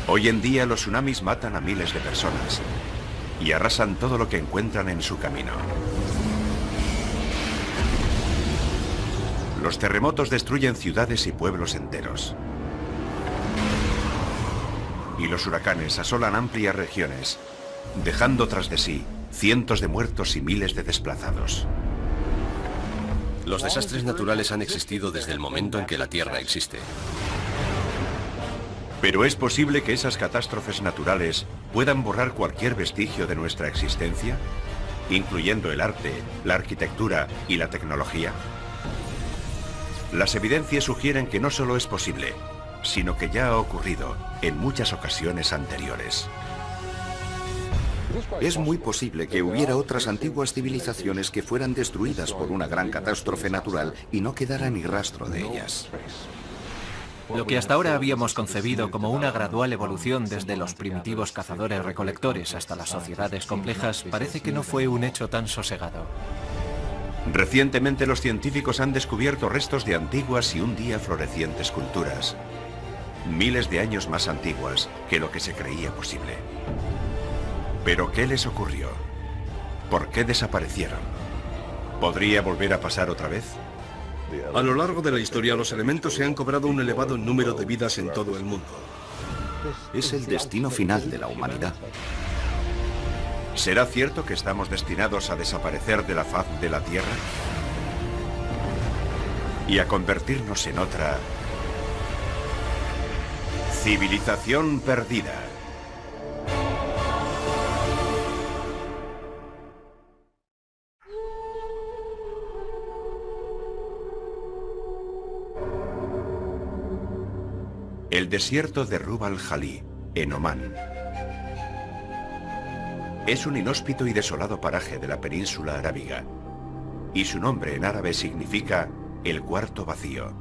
Hoy en día los tsunamis matan a miles de personas y arrasan todo lo que encuentran en su camino. Los terremotos destruyen ciudades y pueblos enteros. Y los huracanes asolan amplias regiones, dejando tras de sí cientos de muertos y miles de desplazados. Los desastres naturales han existido desde el momento en que la Tierra existe. Pero ¿es posible que esas catástrofes naturales puedan borrar cualquier vestigio de nuestra existencia, incluyendo el arte, la arquitectura y la tecnología? Las evidencias sugieren que no solo es posible, sino que ya ha ocurrido en muchas ocasiones anteriores. Es muy posible que hubiera otras antiguas civilizaciones que fueran destruidas por una gran catástrofe natural y no quedara ni rastro de ellas. Lo que hasta ahora habíamos concebido como una gradual evolución desde los primitivos cazadores-recolectores hasta las sociedades complejas parece que no fue un hecho tan sosegado. Recientemente los científicos han descubierto restos de antiguas y un día florecientes culturas, miles de años más antiguas que lo que se creía posible. ¿Pero qué les ocurrió? ¿Por qué desaparecieron? ¿Podría volver a pasar otra vez? A lo largo de la historia, los elementos se han cobrado un elevado número de vidas en todo el mundo. Es el destino final de la humanidad. ¿Será cierto que estamos destinados a desaparecer de la faz de la Tierra? Y a convertirnos en otra civilización perdida. El desierto de Rub al-Khali, en Omán. Es un inhóspito y desolado paraje de la península arábiga, y su nombre en árabe significa el cuarto vacío.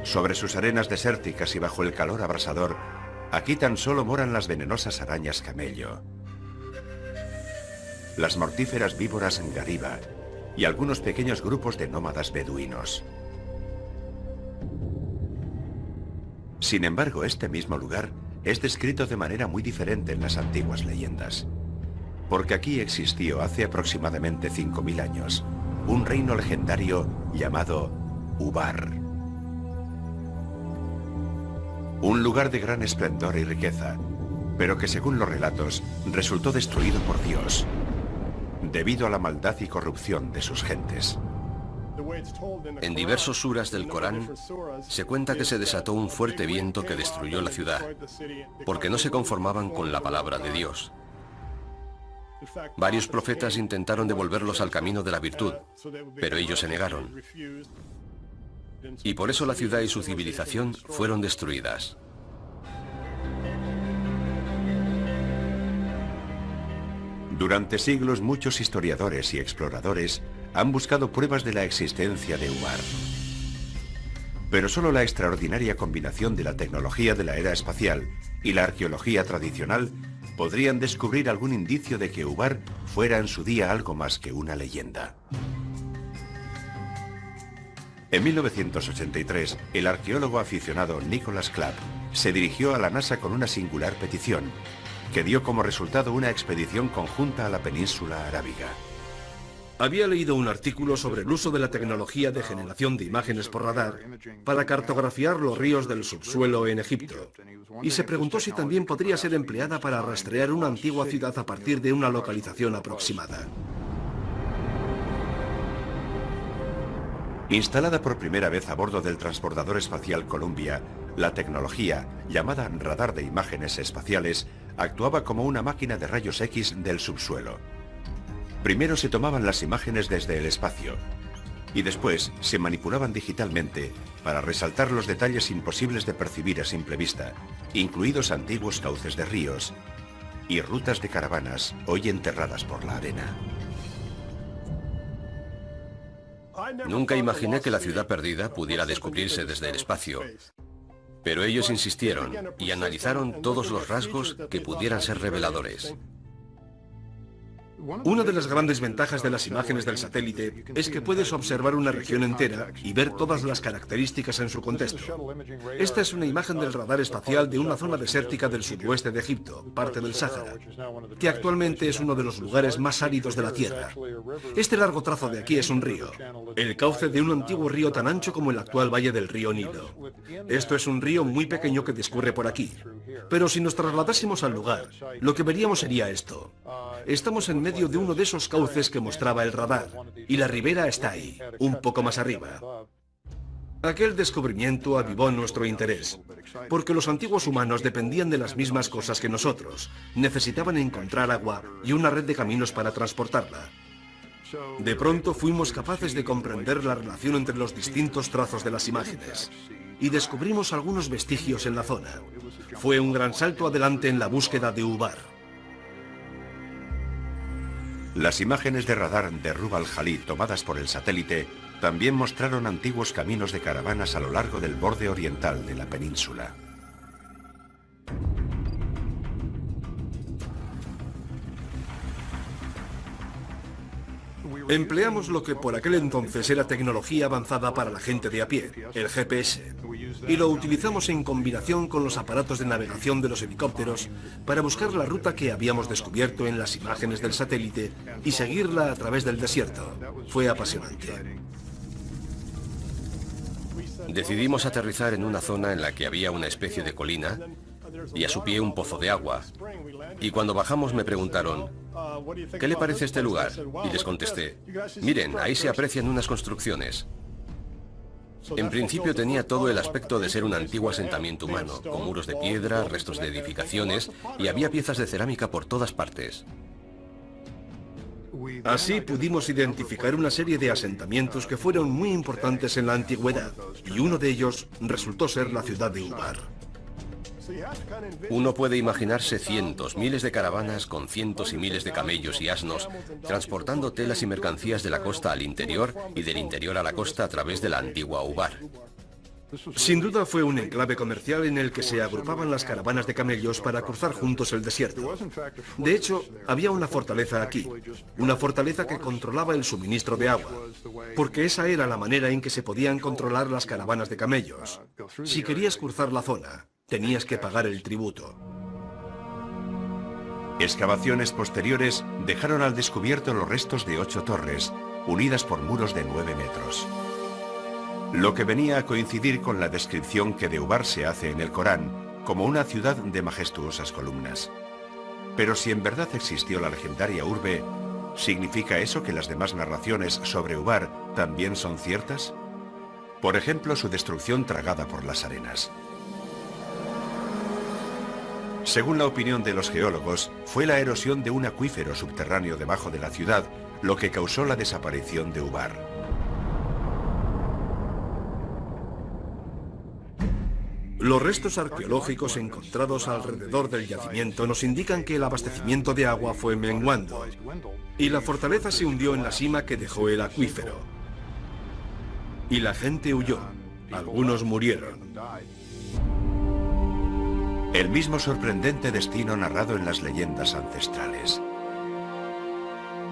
Sobre sus arenas desérticas y bajo el calor abrasador, aquí tan solo moran las venenosas arañas camello, las mortíferas víboras ngariba y algunos pequeños grupos de nómadas beduinos. Sin embargo, este mismo lugar es descrito de manera muy diferente en las antiguas leyendas. Porque aquí existió hace aproximadamente 5000 años un reino legendario llamado Ubar. Un lugar de gran esplendor y riqueza, pero que según los relatos resultó destruido por Dios, debido a la maldad y corrupción de sus gentes. En diversos suras del Corán se cuenta que se desató un fuerte viento que destruyó la ciudad, porque no se conformaban con la palabra de Dios. Varios profetas intentaron devolverlos al camino de la virtud, pero ellos se negaron. Y por eso la ciudad y su civilización fueron destruidas. Durante siglos muchos historiadores y exploradores han buscado pruebas de la existencia de Ubar. Pero solo la extraordinaria combinación de la tecnología de la era espacial y la arqueología tradicional podrían descubrir algún indicio de que Ubar fuera en su día algo más que una leyenda. En 1983, el arqueólogo aficionado Nicholas Clapp se dirigió a la NASA con una singular petición, que dio como resultado una expedición conjunta a la península arábiga. Había leído un artículo sobre el uso de la tecnología de generación de imágenes por radar para cartografiar los ríos del subsuelo en Egipto, y se preguntó si también podría ser empleada para rastrear una antigua ciudad a partir de una localización aproximada. Instalada por primera vez a bordo del transbordador espacial Columbia, la tecnología, llamada radar de imágenes espaciales, actuaba como una máquina de rayos X del subsuelo. Primero se tomaban las imágenes desde el espacio y después se manipulaban digitalmente para resaltar los detalles imposibles de percibir a simple vista, incluidos antiguos cauces de ríos y rutas de caravanas hoy enterradas por la arena. Nunca imaginé que la ciudad perdida pudiera descubrirse desde el espacio, pero ellos insistieron y analizaron todos los rasgos que pudieran ser reveladores. Una de las grandes ventajas de las imágenes del satélite es que puedes observar una región entera y ver todas las características en su contexto. Esta es una imagen del radar espacial de una zona desértica del sudoeste de Egipto, parte del Sáhara, que actualmente es uno de los lugares más áridos de la Tierra. Este largo trazo de aquí es un río, el cauce de un antiguo río tan ancho como el actual valle del río Nilo. Esto es un río muy pequeño que discurre por aquí. Pero si nos trasladásemos al lugar, lo que veríamos sería esto. Estamos en medio de uno de esos cauces que mostraba el radar, y la ribera está ahí, un poco más arriba. Aquel descubrimiento avivó nuestro interés, porque los antiguos humanos dependían de las mismas cosas que nosotros. Necesitaban encontrar agua y una red de caminos para transportarla. De pronto fuimos capaces de comprender la relación entre los distintos trazos de las imágenes, y descubrimos algunos vestigios en la zona. Fue un gran salto adelante en la búsqueda de Ubar. Las imágenes de radar de Rub al-Khali tomadas por el satélite también mostraron antiguos caminos de caravanas a lo largo del borde oriental de la península. Empleamos lo que por aquel entonces era tecnología avanzada para la gente de a pie, el GPS, y lo utilizamos en combinación con los aparatos de navegación de los helicópteros para buscar la ruta que habíamos descubierto en las imágenes del satélite y seguirla a través del desierto. Fue apasionante. Decidimos aterrizar en una zona en la que había una especie de colina y a su pie un pozo de agua. Y cuando bajamos me preguntaron, ¿qué le parece este lugar? Y les contesté, miren, ahí se aprecian unas construcciones. En principio tenía todo el aspecto de ser un antiguo asentamiento humano, con muros de piedra, restos de edificaciones, y había piezas de cerámica por todas partes. Así pudimos identificar una serie de asentamientos que fueron muy importantes en la antigüedad, y uno de ellos resultó ser la ciudad de Ubar. Uno puede imaginarse cientos, miles de caravanas con cientos y miles de camellos y asnos, transportando telas y mercancías de la costa al interior y del interior a la costa a través de la antigua Ubar. Sin duda fue un enclave comercial en el que se agrupaban las caravanas de camellos para cruzar juntos el desierto. De hecho, había una fortaleza aquí, una fortaleza que controlaba el suministro de agua, porque esa era la manera en que se podían controlar las caravanas de camellos. Si querías cruzar la zona, tenías que pagar el tributo. Excavaciones posteriores dejaron al descubierto los restos de 8 torres, unidas por muros de 9 metros. Lo que venía a coincidir con la descripción que de Ubar se hace en el Corán, como una ciudad de majestuosas columnas. Pero si en verdad existió la legendaria urbe, ¿significa eso que las demás narraciones sobre Ubar también son ciertas? Por ejemplo, su destrucción tragada por las arenas. Según la opinión de los geólogos, fue la erosión de un acuífero subterráneo debajo de la ciudad lo que causó la desaparición de Ubar. Los restos arqueológicos encontrados alrededor del yacimiento nos indican que el abastecimiento de agua fue menguando y la fortaleza se hundió en la sima que dejó el acuífero. Y la gente huyó. Algunos murieron. El mismo sorprendente destino narrado en las leyendas ancestrales.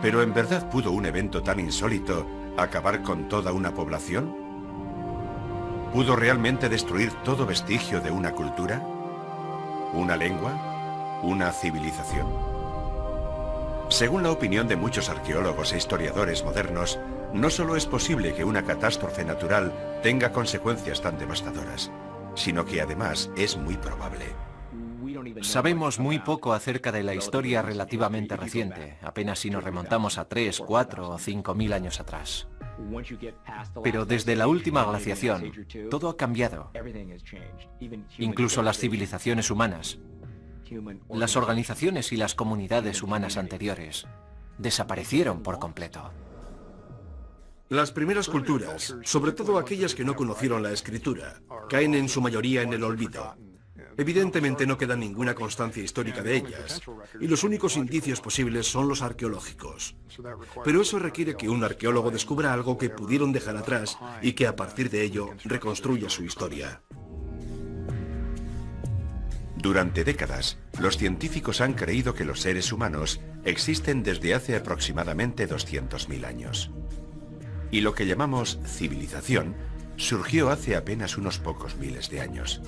¿Pero en verdad pudo un evento tan insólito acabar con toda una población? ¿Pudo realmente destruir todo vestigio de una cultura? ¿Una lengua? ¿Una civilización? Según la opinión de muchos arqueólogos e historiadores modernos, no solo es posible que una catástrofe natural tenga consecuencias tan devastadoras, sino que además es muy probable. Sabemos muy poco acerca de la historia relativamente reciente, apenas si nos remontamos a 3, 4 o 5.000 años atrás. Pero desde la última glaciación, todo ha cambiado. Incluso las civilizaciones humanas, las organizaciones y las comunidades humanas anteriores, desaparecieron por completo. Las primeras culturas, sobre todo aquellas que no conocieron la escritura, caen en su mayoría en el olvido. Evidentemente no queda ninguna constancia histórica de ellas, y los únicos indicios posibles son los arqueológicos. Pero eso requiere que un arqueólogo descubra algo que pudieron dejar atrás y que a partir de ello reconstruya su historia. Durante décadas, los científicos han creído que los seres humanos existen desde hace aproximadamente 200.000 años. Y lo que llamamos civilización surgió hace apenas unos pocos miles de años.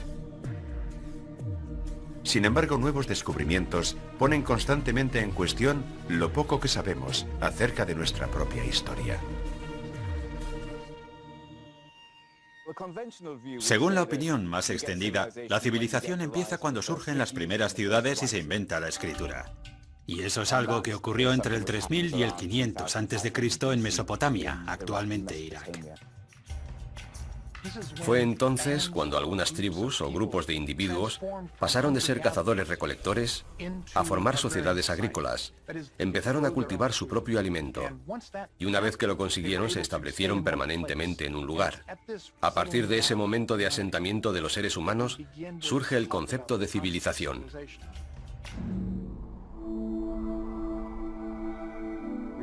Sin embargo, nuevos descubrimientos ponen constantemente en cuestión lo poco que sabemos acerca de nuestra propia historia. Según la opinión más extendida, la civilización empieza cuando surgen las primeras ciudades y se inventa la escritura. Y eso es algo que ocurrió entre el 3000 y el 500 a.C. en Mesopotamia, actualmente Irak. Fue entonces cuando algunas tribus o grupos de individuos pasaron de ser cazadores-recolectores a formar sociedades agrícolas. Empezaron a cultivar su propio alimento y una vez que lo consiguieron se establecieron permanentemente en un lugar. A partir de ese momento de asentamiento de los seres humanos surge el concepto de civilización.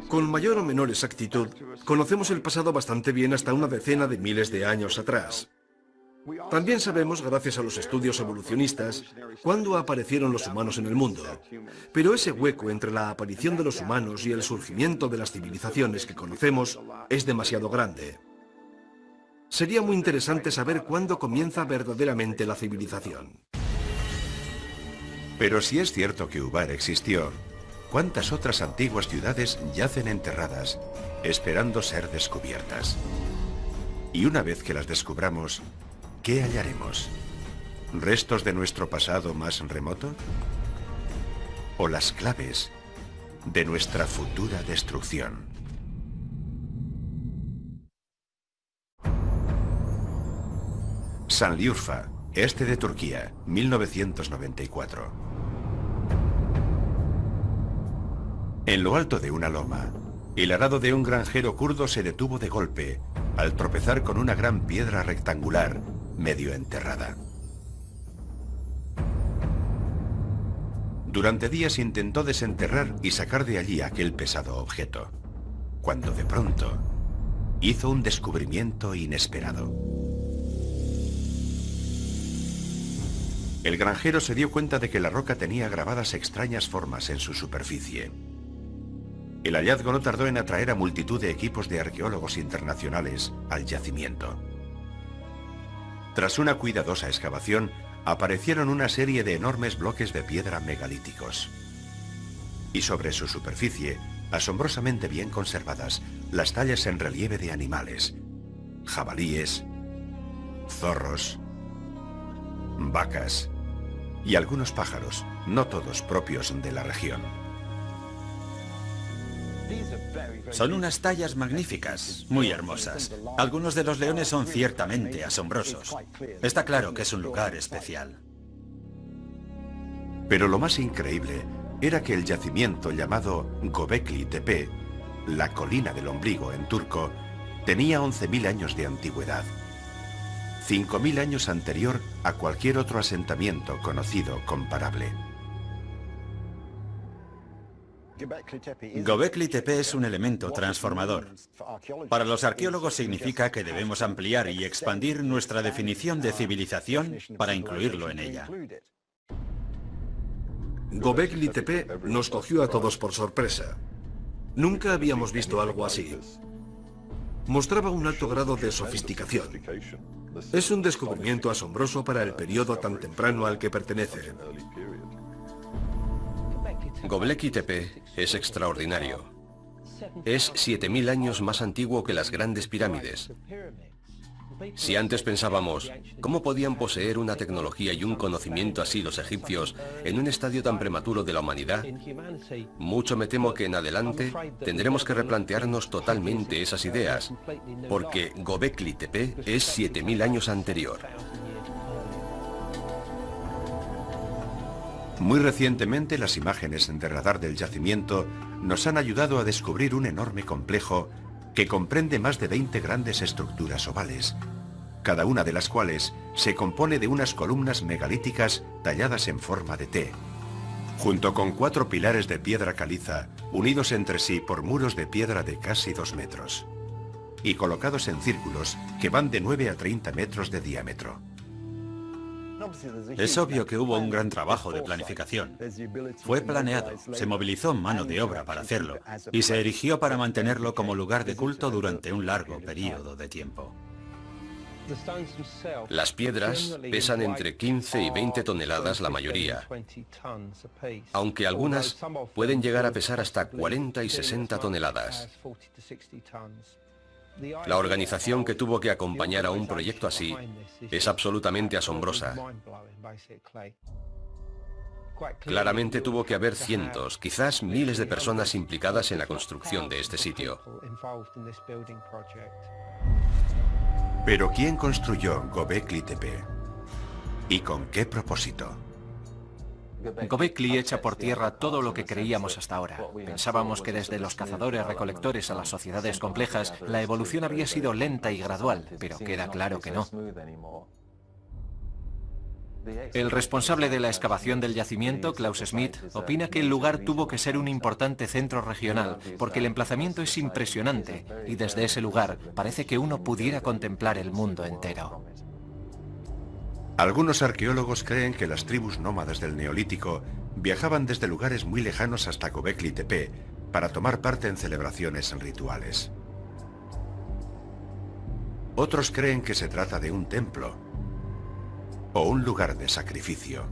Con mayor o menor exactitud, conocemos el pasado bastante bien hasta una decena de miles de años atrás. También sabemos, gracias a los estudios evolucionistas, cuándo aparecieron los humanos en el mundo. Pero ese hueco entre la aparición de los humanos y el surgimiento de las civilizaciones que conocemos es demasiado grande. Sería muy interesante saber cuándo comienza verdaderamente la civilización. Pero si es cierto que Ubar existió, ¿cuántas otras antiguas ciudades yacen enterradas, esperando ser descubiertas? Y una vez que las descubramos, ¿qué hallaremos? ¿Restos de nuestro pasado más remoto? ¿O las claves de nuestra futura destrucción? Sanliurfa, este de Turquía, 1994. En lo alto de una loma, el arado de un granjero kurdo se detuvo de golpe al tropezar con una gran piedra rectangular medio enterrada. Durante días intentó desenterrar y sacar de allí aquel pesado objeto, cuando de pronto hizo un descubrimiento inesperado. El granjero se dio cuenta de que la roca tenía grabadas extrañas formas en su superficie. El hallazgo no tardó en atraer a multitud de equipos de arqueólogos internacionales al yacimiento. Tras una cuidadosa excavación, aparecieron una serie de enormes bloques de piedra megalíticos. Y sobre su superficie, asombrosamente bien conservadas, las tallas en relieve de animales, jabalíes, zorros, vacas y algunos pájaros, no todos propios de la región. Son unas tallas magníficas, muy hermosas. Algunos de los leones son ciertamente asombrosos. Está claro que es un lugar especial. Pero lo más increíble era que el yacimiento llamado Göbekli Tepe, la colina del ombligo en turco, tenía 11.000 años de antigüedad. 5.000 años anterior a cualquier otro asentamiento conocido comparable. Göbekli Tepe es un elemento transformador. Para los arqueólogos significa que debemos ampliar y expandir nuestra definición de civilización para incluirlo en ella. Göbekli Tepe nos cogió a todos por sorpresa. Nunca habíamos visto algo así. Mostraba un alto grado de sofisticación. Es un descubrimiento asombroso para el periodo tan temprano al que pertenece. Göbekli Tepe es extraordinario. Es 7.000 años más antiguo que las grandes pirámides. Si antes pensábamos, ¿cómo podían poseer una tecnología y un conocimiento así los egipcios en un estadio tan prematuro de la humanidad? Mucho me temo que en adelante tendremos que replantearnos totalmente esas ideas, porque Göbekli Tepe es 7.000 años anterior. Muy recientemente, las imágenes de radar del yacimiento nos han ayudado a descubrir un enorme complejo que comprende más de 20 grandes estructuras ovales, cada una de las cuales se compone de unas columnas megalíticas talladas en forma de T, junto con 4 pilares de piedra caliza unidos entre sí por muros de piedra de casi 2 metros, y colocados en círculos que van de 9 a 30 metros de diámetro. Es obvio que hubo un gran trabajo de planificación. Fue planeado, se movilizó mano de obra para hacerlo y se erigió para mantenerlo como lugar de culto durante un largo periodo de tiempo. Las piedras pesan entre 15 y 20 toneladas la mayoría, aunque algunas pueden llegar a pesar hasta 40 y 60 toneladas. La organización que tuvo que acompañar a un proyecto así es absolutamente asombrosa. Claramente tuvo que haber cientos, quizás miles de personas implicadas en la construcción de este sitio. Pero ¿quién construyó Göbekli Tepe? ¿Y con qué propósito? Göbekli echa por tierra todo lo que creíamos hasta ahora. Pensábamos que desde los cazadores-recolectores a las sociedades complejas, la evolución había sido lenta y gradual, pero queda claro que no. El responsable de la excavación del yacimiento, Klaus Schmidt, opina que el lugar tuvo que ser un importante centro regional, porque el emplazamiento es impresionante y desde ese lugar parece que uno pudiera contemplar el mundo entero. Algunos arqueólogos creen que las tribus nómadas del Neolítico viajaban desde lugares muy lejanos hasta Göbekli Tepe para tomar parte en celebraciones rituales. Otros creen que se trata de un templo o un lugar de sacrificio.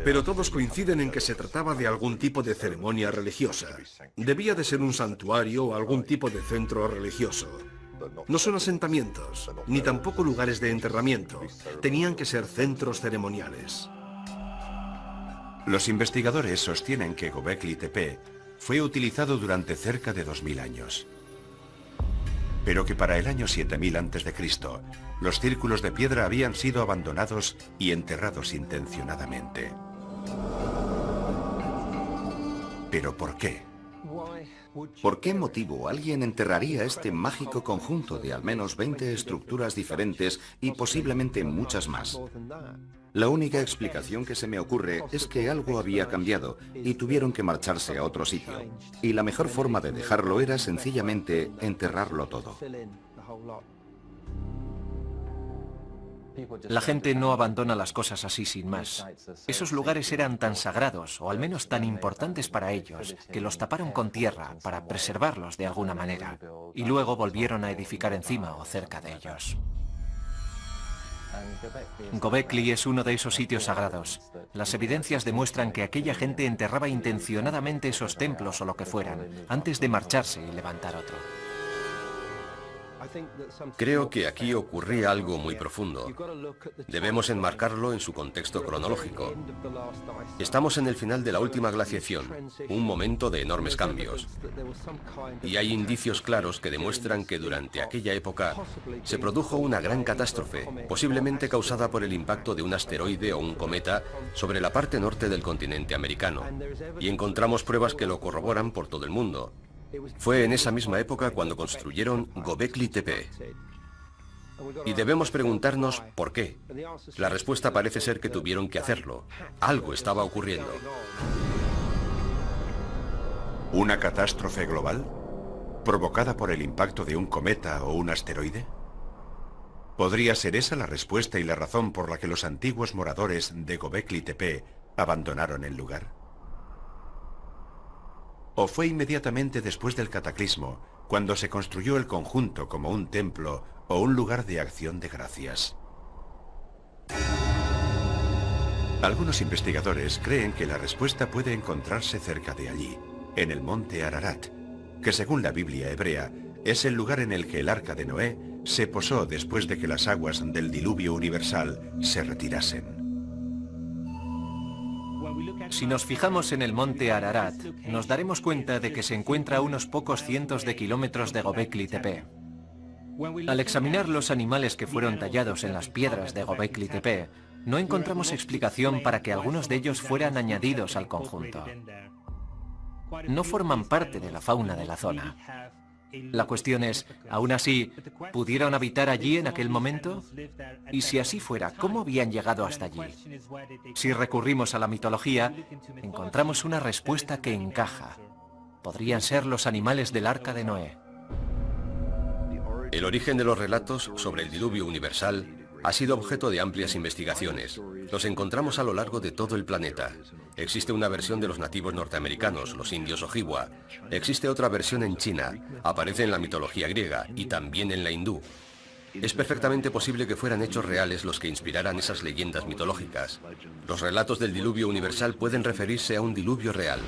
Pero todos coinciden en que se trataba de algún tipo de ceremonia religiosa. Debía de ser un santuario o algún tipo de centro religioso. No son asentamientos, ni tampoco lugares de enterramiento. Tenían que ser centros ceremoniales. Los investigadores sostienen que Göbekli Tepe fue utilizado durante cerca de 2000 años. Pero que para el año 7000 a.C., los círculos de piedra habían sido abandonados y enterrados intencionadamente. ¿Pero por qué? ¿Por qué motivo alguien enterraría este mágico conjunto de al menos 20 estructuras diferentes y posiblemente muchas más? La única explicación que se me ocurre es que algo había cambiado y tuvieron que marcharse a otro sitio. Y la mejor forma de dejarlo era sencillamente enterrarlo todo. La gente no abandona las cosas así sin más. Esos lugares eran tan sagrados, o al menos tan importantes para ellos, que los taparon con tierra para preservarlos de alguna manera, y luego volvieron a edificar encima o cerca de ellos. Göbekli es uno de esos sitios sagrados. Las evidencias demuestran que aquella gente enterraba intencionadamente esos templos o lo que fueran, antes de marcharse y levantar otro. Creo que aquí ocurría algo muy profundo. Debemos enmarcarlo en su contexto cronológico. Estamos en el final de la última glaciación, un momento de enormes cambios. Y hay indicios claros que demuestran que durante aquella época se produjo una gran catástrofe, posiblemente causada por el impacto de un asteroide o un cometa sobre la parte norte del continente americano. Y encontramos pruebas que lo corroboran por todo el mundo. Fue en esa misma época cuando construyeron Göbekli Tepe. Y debemos preguntarnos por qué. La respuesta parece ser que tuvieron que hacerlo. Algo estaba ocurriendo. ¿Una catástrofe global? ¿Provocada por el impacto de un cometa o un asteroide? ¿Podría ser esa la respuesta y la razón por la que los antiguos moradores de Göbekli Tepe abandonaron el lugar? ¿O fue inmediatamente después del cataclismo, cuando se construyó el conjunto como un templo o un lugar de acción de gracias? Algunos investigadores creen que la respuesta puede encontrarse cerca de allí, en el monte Ararat, que según la Biblia hebrea, es el lugar en el que el arca de Noé se posó después de que las aguas del diluvio universal se retirasen. Si nos fijamos en el monte Ararat, nos daremos cuenta de que se encuentra a unos pocos cientos de kilómetros de Göbekli Tepe. Al examinar los animales que fueron tallados en las piedras de Göbekli Tepe, no encontramos explicación para que algunos de ellos fueran añadidos al conjunto. No forman parte de la fauna de la zona. La cuestión es, ¿aún así, pudieron habitar allí en aquel momento? Y si así fuera, ¿cómo habían llegado hasta allí? Si recurrimos a la mitología, encontramos una respuesta que encaja. Podrían ser los animales del arca de Noé. El origen de los relatos sobre el diluvio universal Ha sido objeto de amplias investigaciones. Los encontramos a lo largo de todo el planeta. Existe una versión de los nativos norteamericanos, los indios Ojibwa. Existe otra versión en China. Aparece en la mitología griega y también en la hindú. Es perfectamente posible que fueran hechos reales los que inspiraran esas leyendas mitológicas. Los relatos del diluvio universal pueden referirse a un diluvio real.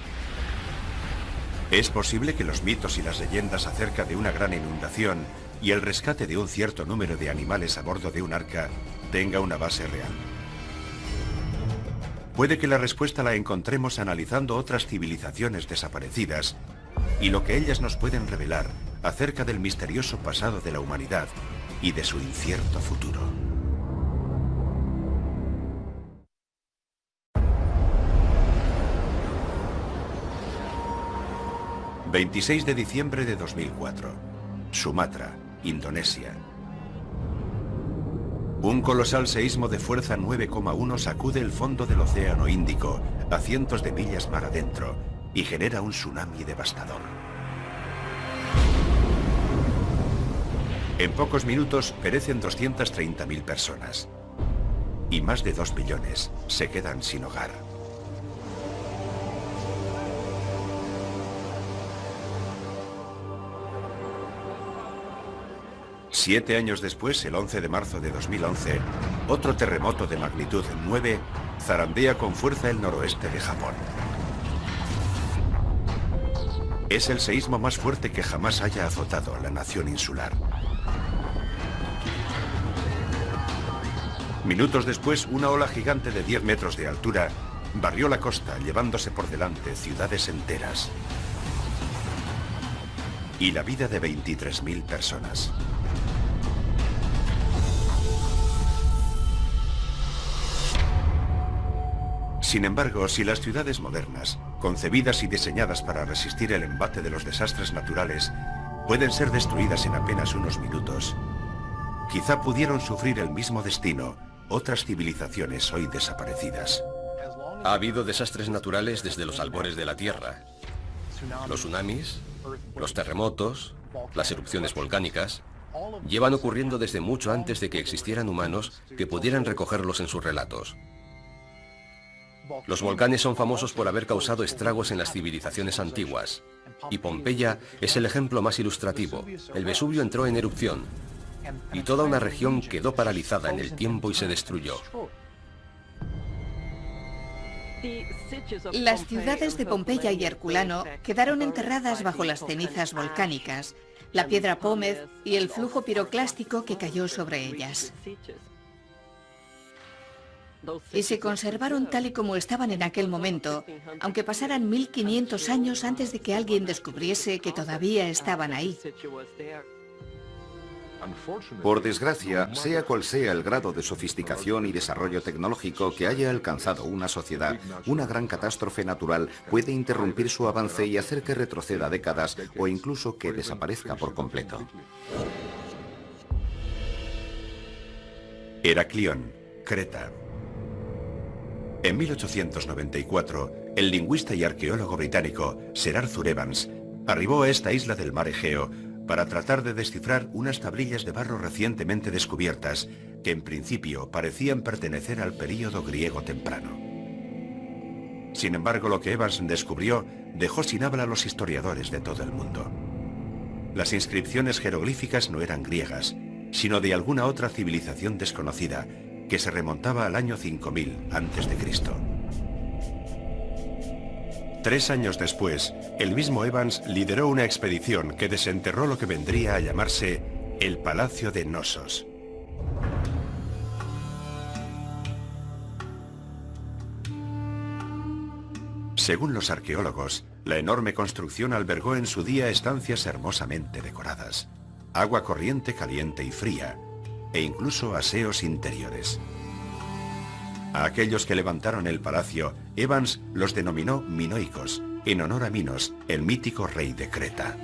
Es posible que los mitos y las leyendas acerca de una gran inundación y el rescate de un cierto número de animales a bordo de un arca tenga una base real. Puede que la respuesta la encontremos analizando otras civilizaciones desaparecidas y lo que ellas nos pueden revelar acerca del misterioso pasado de la humanidad y de su incierto futuro. ...26 de diciembre de 2004... Sumatra, Indonesia. Un colosal seísmo de fuerza 9,1 sacude el fondo del Océano Índico a cientos de millas mar adentro y genera un tsunami devastador. En pocos minutos perecen 230.000 personas y más de 2 millones se quedan sin hogar. Siete años después, el 11 de marzo de 2011, otro terremoto de magnitud 9 zarandea con fuerza el noroeste de Japón. Es el seísmo más fuerte que jamás haya azotado a la nación insular. Minutos después, una ola gigante de 10 metros de altura barrió la costa, llevándose por delante ciudades enteras y la vida de 23.000 personas. Sin embargo, si las ciudades modernas, concebidas y diseñadas para resistir el embate de los desastres naturales, pueden ser destruidas en apenas unos minutos, quizá pudieron sufrir el mismo destino otras civilizaciones hoy desaparecidas. Ha habido desastres naturales desde los albores de la Tierra. Los tsunamis, los terremotos, las erupciones volcánicas, llevan ocurriendo desde mucho antes de que existieran humanos que pudieran recogerlos en sus relatos. Los volcanes son famosos por haber causado estragos en las civilizaciones antiguas, y Pompeya es el ejemplo más ilustrativo. El Vesubio entró en erupción, y toda una región quedó paralizada en el tiempo y se destruyó. Las ciudades de Pompeya y Herculano quedaron enterradas bajo las cenizas volcánicas, la piedra pómez y el flujo piroclástico que cayó sobre ellas. Y se conservaron tal y como estaban en aquel momento, aunque pasaran 1500 años antes de que alguien descubriese que todavía estaban ahí. Por desgracia, sea cual sea el grado de sofisticación y desarrollo tecnológico que haya alcanzado una sociedad, una gran catástrofe natural puede interrumpir su avance y hacer que retroceda décadas o incluso que desaparezca por completo. Heraclión, Creta. En 1894, el lingüista y arqueólogo británico Sir Arthur Evans arribó a esta isla del mar Egeo para tratar de descifrar unas tablillas de barro recientemente descubiertas que en principio parecían pertenecer al período griego temprano. Sin embargo, lo que Evans descubrió dejó sin habla a los historiadores de todo el mundo. Las inscripciones jeroglíficas no eran griegas, sino de alguna otra civilización desconocida que se remontaba al año 5000 a.C. 3 años después, el mismo Evans lideró una expedición que desenterró lo que vendría a llamarse el Palacio de Knossos. Según los arqueólogos, la enorme construcción albergó en su día estancias hermosamente decoradas, agua corriente caliente y fría, e incluso aseos interiores. A aquellos que levantaron el palacio, Evans los denominó minoicos, en honor a Minos, el mítico rey de Creta.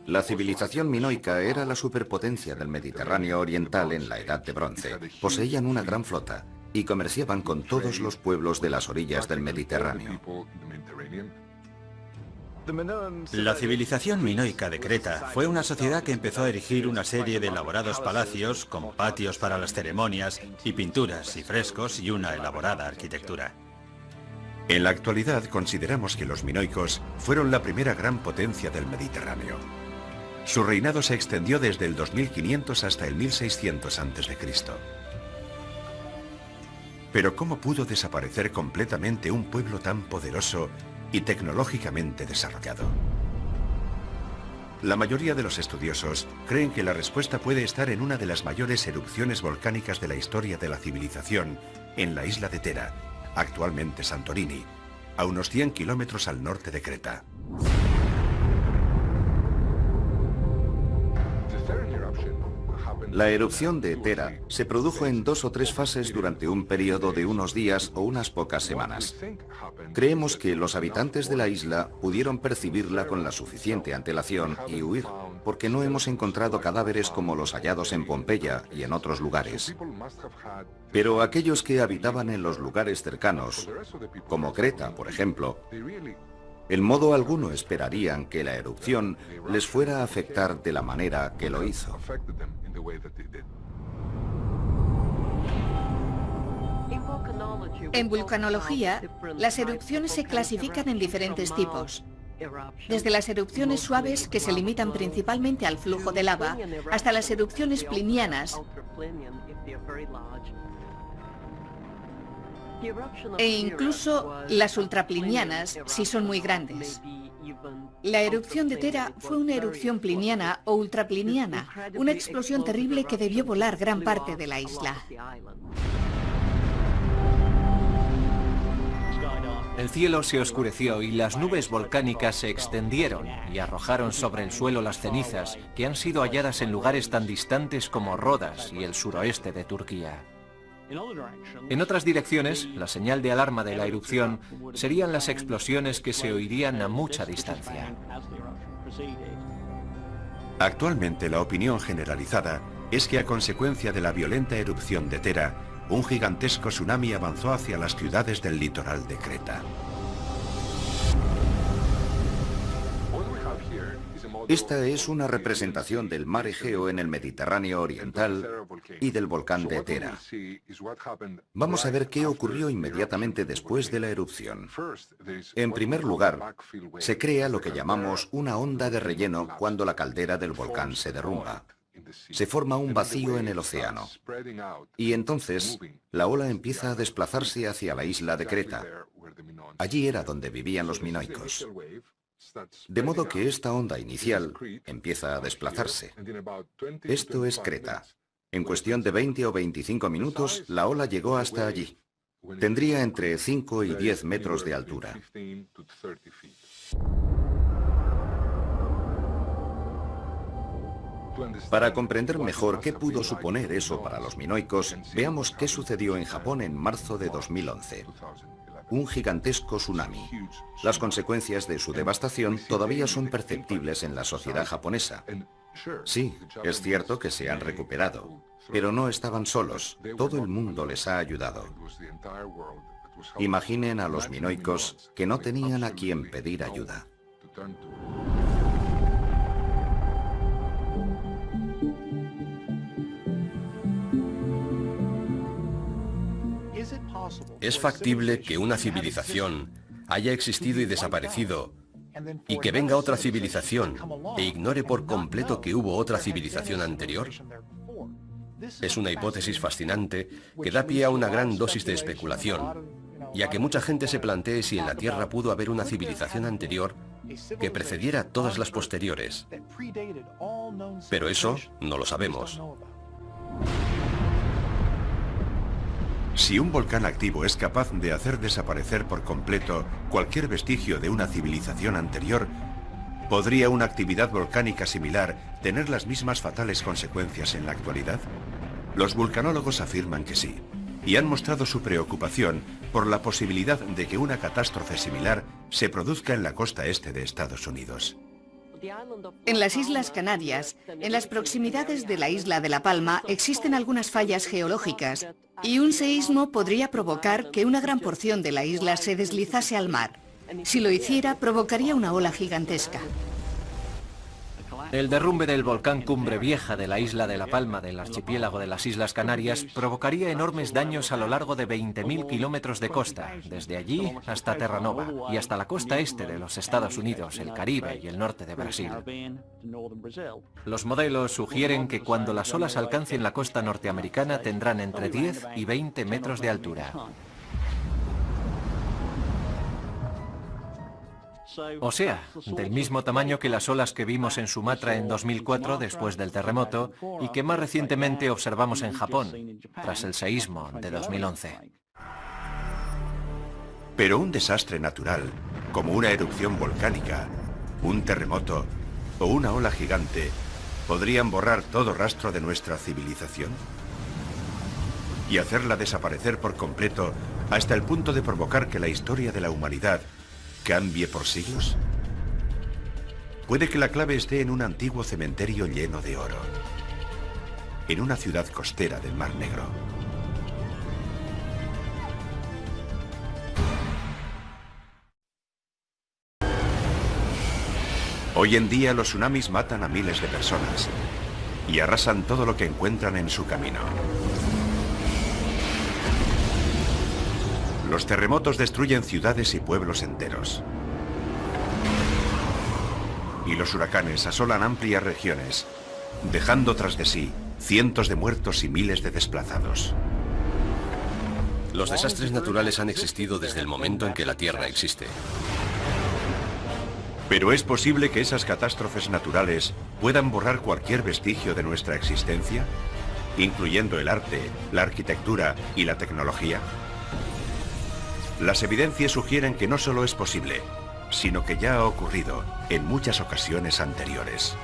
La civilización minoica era la superpotencia del Mediterráneo oriental en la Edad de Bronce. Poseían una gran flota y comerciaban con todos los pueblos de las orillas del Mediterráneo. La civilización minoica de Creta fue una sociedad que empezó a erigir una serie de elaborados palacios con patios para las ceremonias y pinturas y frescos y una elaborada arquitectura. En la actualidad consideramos que los minoicos fueron la primera gran potencia del Mediterráneo. Su reinado se extendió desde el 2500 hasta el 1600 a.C. Pero ¿cómo pudo desaparecer completamente un pueblo tan poderoso y tecnológicamente desarrollado? La mayoría de los estudiosos creen que la respuesta puede estar en una de las mayores erupciones volcánicas de la historia de la civilización, en la isla de Tera, actualmente Santorini, a unos 100 kilómetros al norte de Creta. La erupción de Tera se produjo en 2 o 3 fases durante un periodo de unos días o unas pocas semanas. Creemos que los habitantes de la isla pudieron percibirla con la suficiente antelación y huir, porque no hemos encontrado cadáveres como los hallados en Pompeya y en otros lugares. Pero aquellos que habitaban en los lugares cercanos, como Creta, por ejemplo, en modo alguno esperarían que la erupción les fuera a afectar de la manera que lo hizo. En vulcanología, las erupciones se clasifican en diferentes tipos. Desde las erupciones suaves, que se limitan principalmente al flujo de lava, hasta las erupciones plinianas, e incluso las ultraplinianas, si son muy grandes. La erupción de Tera fue una erupción pliniana o ultrapliniana, una explosión terrible que debió volar gran parte de la isla. El cielo se oscureció y las nubes volcánicas se extendieron y arrojaron sobre el suelo las cenizas que han sido halladas en lugares tan distantes como Rodas y el suroeste de Turquía. En otras direcciones, la señal de alarma de la erupción serían las explosiones que se oirían a mucha distancia. Actualmente la opinión generalizada es que a consecuencia de la violenta erupción de Tera, un gigantesco tsunami avanzó hacia las ciudades del litoral de Creta. Esta es una representación del mar Egeo en el Mediterráneo oriental y del volcán de Tera. Vamos a ver qué ocurrió inmediatamente después de la erupción. En primer lugar, se crea lo que llamamos una onda de relleno cuando la caldera del volcán se derrumba. Se forma un vacío en el océano. Y entonces, la ola empieza a desplazarse hacia la isla de Creta. Allí era donde vivían los minoicos. De modo que esta onda inicial empieza a desplazarse. Esto es Creta. En cuestión de 20 o 25 minutos, la ola llegó hasta allí. Tendría entre 5 y 10 metros de altura. Para comprender mejor qué pudo suponer eso para los minoicos, veamos qué sucedió en Japón en marzo de 2011. Un gigantesco tsunami. Las consecuencias de su devastación todavía son perceptibles en la sociedad japonesa. Sí, es cierto que se han recuperado, pero no estaban solos. Todo el mundo les ha ayudado. Imaginen a los minoicos que no tenían a quien pedir ayuda. ¿Es factible que una civilización haya existido y desaparecido y que venga otra civilización e ignore por completo que hubo otra civilización anterior? Es una hipótesis fascinante que da pie a una gran dosis de especulación y a que mucha gente se plantee si en la Tierra pudo haber una civilización anterior que precediera a todas las posteriores. Pero eso no lo sabemos. Si un volcán activo es capaz de hacer desaparecer por completo cualquier vestigio de una civilización anterior, ¿podría una actividad volcánica similar tener las mismas fatales consecuencias en la actualidad? Los vulcanólogos afirman que sí, y han mostrado su preocupación por la posibilidad de que una catástrofe similar se produzca en la costa este de Estados Unidos. En las Islas Canarias, en las proximidades de la isla de La Palma, existen algunas fallas geológicas y un seísmo podría provocar que una gran porción de la isla se deslizase al mar. Si lo hiciera, provocaría una ola gigantesca. El derrumbe del volcán Cumbre Vieja de la isla de La Palma del archipiélago de las Islas Canarias provocaría enormes daños a lo largo de 20.000 kilómetros de costa, desde allí hasta Terranova y hasta la costa este de los Estados Unidos, el Caribe y el norte de Brasil. Los modelos sugieren que cuando las olas alcancen la costa norteamericana tendrán entre 10 y 20 metros de altura. O sea, del mismo tamaño que las olas que vimos en Sumatra en 2004 después del terremoto y que más recientemente observamos en Japón, tras el seísmo de 2011. Pero un desastre natural, como una erupción volcánica, un terremoto o una ola gigante, ¿podrían borrar todo rastro de nuestra civilización? Y hacerla desaparecer por completo hasta el punto de provocar que la historia de la humanidad cambie por siglos? Puede que la clave esté en un antiguo cementerio lleno de oro, en una ciudad costera del Mar Negro. Hoy en día los tsunamis matan a miles de personas y arrasan todo lo que encuentran en su camino. Los terremotos destruyen ciudades y pueblos enteros. Y los huracanes asolan amplias regiones, dejando tras de sí cientos de muertos y miles de desplazados. Los desastres naturales han existido desde el momento en que la Tierra existe. Pero ¿es posible que esas catástrofes naturales puedan borrar cualquier vestigio de nuestra existencia, incluyendo el arte, la arquitectura y la tecnología? Las evidencias sugieren que no solo es posible, sino que ya ha ocurrido en muchas ocasiones anteriores.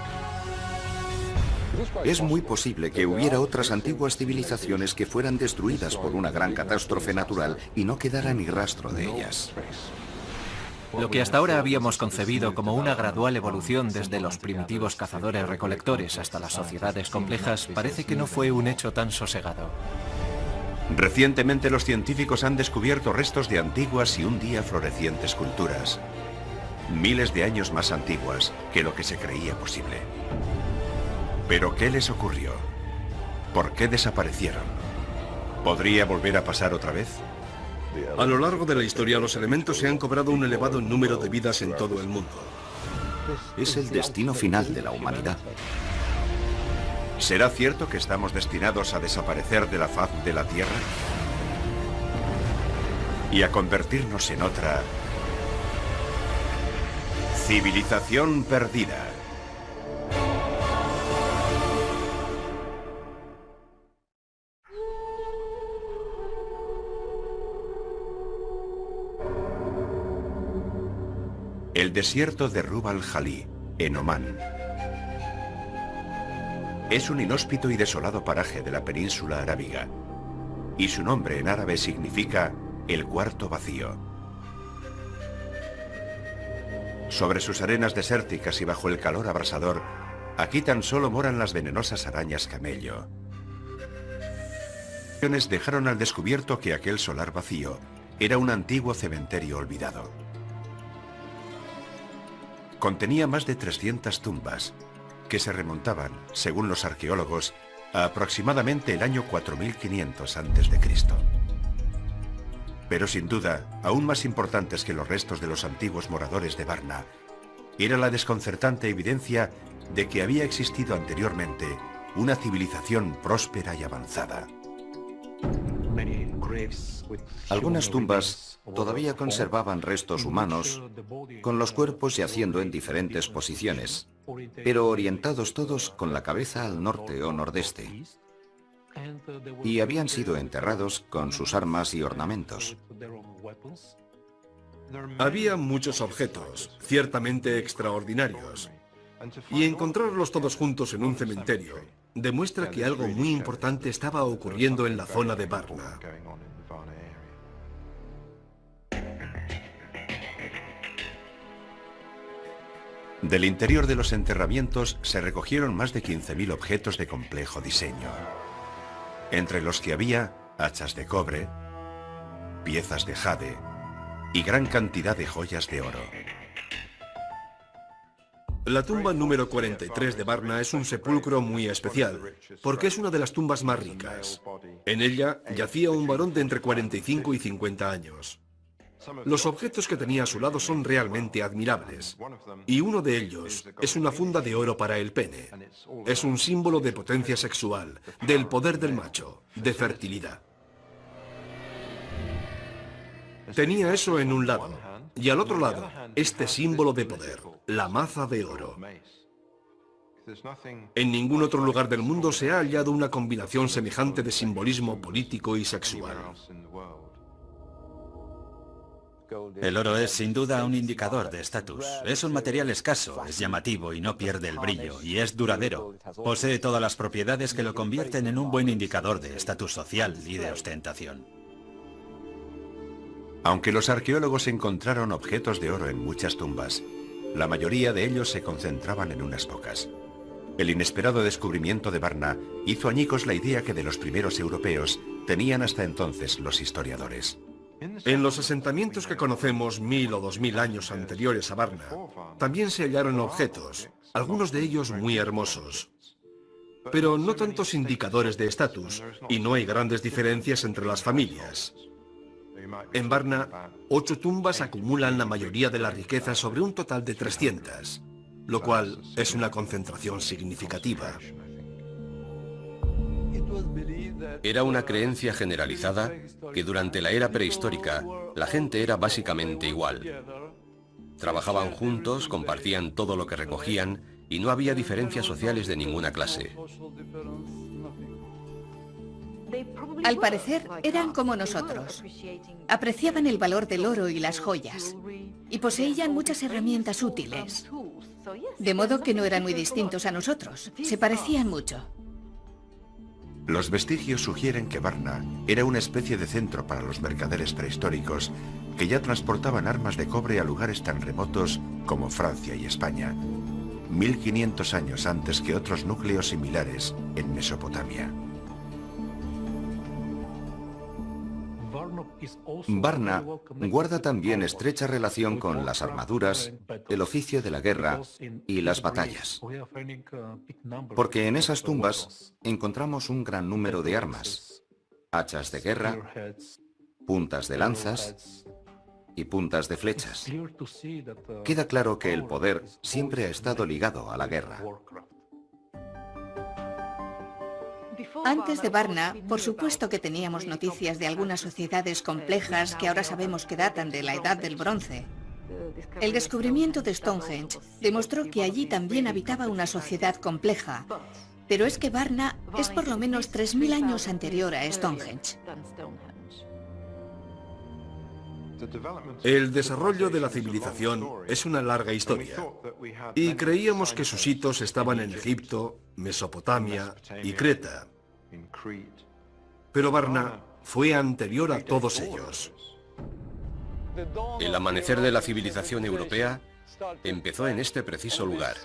Es muy posible que hubiera otras antiguas civilizaciones que fueran destruidas por una gran catástrofe natural y no quedara ni rastro de ellas. Lo que hasta ahora habíamos concebido como una gradual evolución desde los primitivos cazadores-recolectores hasta las sociedades complejas parece que no fue un hecho tan sosegado. Recientemente los científicos han descubierto restos de antiguas y un día florecientes culturas, miles de años más antiguas que lo que se creía posible. ¿Pero qué les ocurrió? ¿Por qué desaparecieron? ¿Podría volver a pasar otra vez? A lo largo de la historia, los elementos se han cobrado un elevado número de vidas en todo el mundo. Es el destino final de la humanidad. ¿Será cierto que estamos destinados a desaparecer de la faz de la Tierra? Y a convertirnos en otra civilización perdida. El desierto de Rub al-Khali, en Omán. Es un inhóspito y desolado paraje de la península arábiga, y su nombre en árabe significa el cuarto vacío. Sobre sus arenas desérticas y bajo el calor abrasador, aquí tan solo moran las venenosas arañas camello. Dejaron al descubierto que aquel solar vacío era un antiguo cementerio olvidado. Contenía más de 300 tumbas, que se remontaban, según los arqueólogos, a aproximadamente el año 4500 a.C. Pero sin duda, aún más importantes que los restos de los antiguos moradores de Varna, era la desconcertante evidencia de que había existido anteriormente una civilización próspera y avanzada. Algunas tumbas todavía conservaban restos humanos, con los cuerpos yaciendo en diferentes posiciones, pero orientados todos con la cabeza al norte o nordeste. Y habían sido enterrados con sus armas y ornamentos. Había muchos objetos, ciertamente extraordinarios, y encontrarlos todos juntos en un cementerio demuestra que algo muy importante estaba ocurriendo en la zona de Varna. Del interior de los enterramientos se recogieron más de 15.000 objetos de complejo diseño, entre los que había hachas de cobre, piezas de jade, y gran cantidad de joyas de oro. La tumba número 43 de Varna es un sepulcro muy especial, porque es una de las tumbas más ricas. En ella yacía un varón de entre 45 y 50 años. Los objetos que tenía a su lado son realmente admirables, y uno de ellos es una funda de oro para el pene. Es un símbolo de potencia sexual, del poder del macho, de fertilidad. Tenía eso en un lado, y al otro lado, este símbolo de poder, la maza de oro. En ningún otro lugar del mundo se ha hallado una combinación semejante de simbolismo político y sexual. El oro es sin duda un indicador de estatus. Es un material escaso, es llamativo y no pierde el brillo, y es duradero. Posee todas las propiedades que lo convierten en un buen indicador de estatus social y de ostentación. Aunque los arqueólogos encontraron objetos de oro en muchas tumbas, la mayoría de ellos se concentraban en unas pocas. El inesperado descubrimiento de Varna hizo añicos la idea que de los primeros europeos tenían hasta entonces los historiadores. En los asentamientos que conocemos 1000 o 2000 años anteriores a Varna, también se hallaron objetos, algunos de ellos muy hermosos, pero no tantos indicadores de estatus, y no hay grandes diferencias entre las familias. En Varna, 8 tumbas acumulan la mayoría de la riqueza sobre un total de 300, lo cual es una concentración significativa. Era una creencia generalizada que durante la era prehistórica la gente era básicamente igual. Trabajaban juntos, compartían todo lo que recogían y no había diferencias sociales de ninguna clase. Al parecer, eran como nosotros. Apreciaban el valor del oro y las joyas, y poseían muchas herramientas útiles. De modo que no eran muy distintos a nosotros, se parecían mucho. Los vestigios sugieren que Varna era una especie de centro para los mercaderes prehistóricos que ya transportaban armas de cobre a lugares tan remotos como Francia y España, 1500 años antes que otros núcleos similares en Mesopotamia. Varna guarda también estrecha relación con las armaduras, el oficio de la guerra y las batallas, porque en esas tumbas encontramos un gran número de armas, hachas de guerra, puntas de lanzas y puntas de flechas. Queda claro que el poder siempre ha estado ligado a la guerra. Antes de Varna, por supuesto que teníamos noticias de algunas sociedades complejas que ahora sabemos que datan de la Edad del Bronce. El descubrimiento de Stonehenge demostró que allí también habitaba una sociedad compleja, pero es que Varna es por lo menos 3000 años anterior a Stonehenge. El desarrollo de la civilización es una larga historia, y creíamos que sus hitos estaban en Egipto, Mesopotamia y Creta. Pero Varna fue anterior a todos ellos. El amanecer de la civilización europea empezó en este preciso lugar.